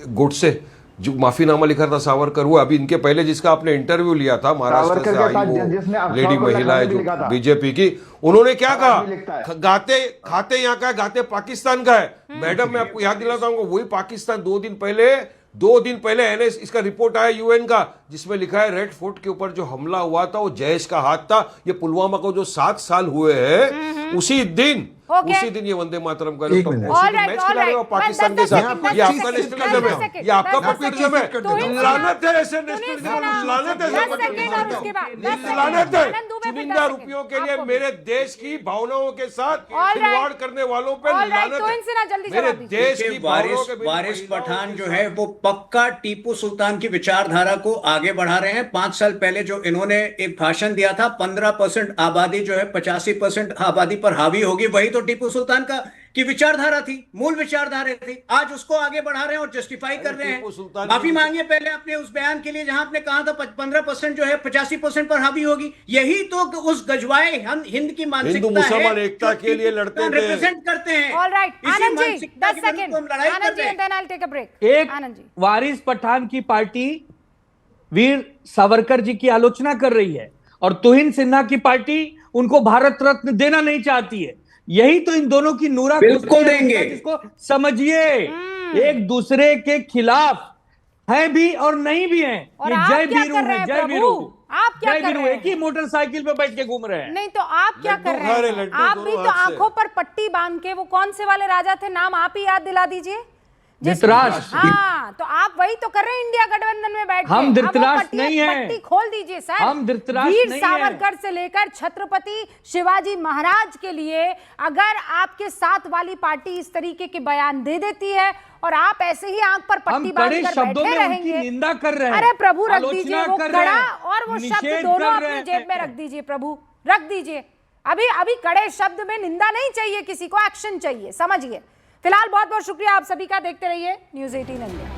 गोडसे, जो माफीनामा लिखा था सावरकर, हुआ अभी इनके पहले जिसका आपने इंटरव्यू लिया था महाराष्ट्र सावरकर से के आई साथ जिसने वो लेडी अफवाह को महिला है लखनऊ में लिखा जो था। बीजेपी की, उन्होंने क्या भी लिखता कहा? है। गाते खाते यहाँ का है, गाते पाकिस्तान का है। मैडम मैं आपको याद दिलाता हूँ, वही पाकिस्तान 2 दिन पहले एनएस इसका रिपोर्ट आया यूएन का, जिसमें लिखा है रेड फोर्ट के ऊपर जो हमला हुआ था वो जैश का हाथ था। ये पुलवामा को जो 7 साल हुए हैं उसी दिन ये वंदे मातरम का एक मिनट। मैच खिला रहे हो पाकिस्तान के साथ। ये आपका नेशनलिज्म है, ये आपका पॉपुलिज्म है। लानत है ऐसे नेशनलिज्म, लानत है, लानत है चुनिंदा रुपयों के लिए मेरे देश की भावनाओं के साथ खिलवाड़ करने वालों पे लानत है। मेरे देश की भावनाओं के वारिस पठान जो है वो पक्का टीपू सुल्तान की विचारधारा को आगे बढ़ा रहे हैं। 5 साल पहले जो इन्होंने एक भाषण दिया था, 15% आबादी जो है 85% आबादी पर हावी होगी, वही तो टीपू सुल्तान की विचारधारा थी, मूल विचारधारा थी। आज उसको आगे बढ़ा रहे हैं और जस्टिफाई कर रहे हैं। माफी मांगिए पहले अपने उस बयान के लिए जहां आपने कहा था 15% जो है 85% पर हावी होगी। यही तो उस गजवाए हिंद की मानसिकता हिंदू मुसलमान एकता के लिए लड़ते थे, रिप्रेजेंट करते हैं। ऑलराइट इसी आनंद जी, मानसिकता 10 के विरुद्ध सेकंड हम लड़ाई कर आनंद जी, रहे हैं। and then I'll take a break। एक आनंद जी, वारिस पठान की पार्टी वीर सावरकर जी की आलोचना कर रही है और तुहिन सिन्हा की पार्टी उनको भारत रत्न देना नहीं चाहती है। यही तो इन दोनों की नूरा बिल्कुल देंगे। जिसको समझिए, एक दूसरे के खिलाफ है भी और नहीं भी है। और ये आप जय क्या वीरू कर रहे है, हैं जय प्रभु? वीरू, आप क्या जय कर वीरू रहे एक ही हैं? मोटरसाइकिल पे बैठ के घूम रहे हैं। नहीं तो आप क्या कर लड्डू खा रहे रहे, हैं? लड्डू आप भी दोनों तो हाथ से। आंखों पर पट्टी बांध के, वो कौन से वाले राजा थे, नाम आप ही याद दिला दीजिए। धृतराष्ट्र। हाँ, तो आप वही तो कर रहे हैं इंडिया गठबंधन में बैठ के। हम अब वो धृतराष्ट्र नहीं हैं। पट्टी खोल दीजिए सर। हम धृतराष्ट्र वीर नहीं हैं। सावरकर से लेकर छत्रपति शिवाजी महाराज के लिए अगर आपके साथ वाली पार्टी इस तरीके के बयान दे देती है और आप ऐसे ही आंख पर पट्टी बांध कड़े कर शब्दों बैठे में उनकी रहेंगे। निंदा कर रहे हैं। अरे प्रभु रख आलोचना दीजिए वो कर रहे कड़ा हैं, और वो शब्द निषेध दोनों कर रहे अपनी जेब में हैं। रख दीजिए प्रभु, रख दीजिए। अभी कड़े शब्द में निंदा नहीं चाहिए, किसी को एक्शन चाहिए, समझिए। फिलहाल बहुत बहुत शुक्रिया आप सभी का। देखते रहिए न्यूज़ 18 इंडिया।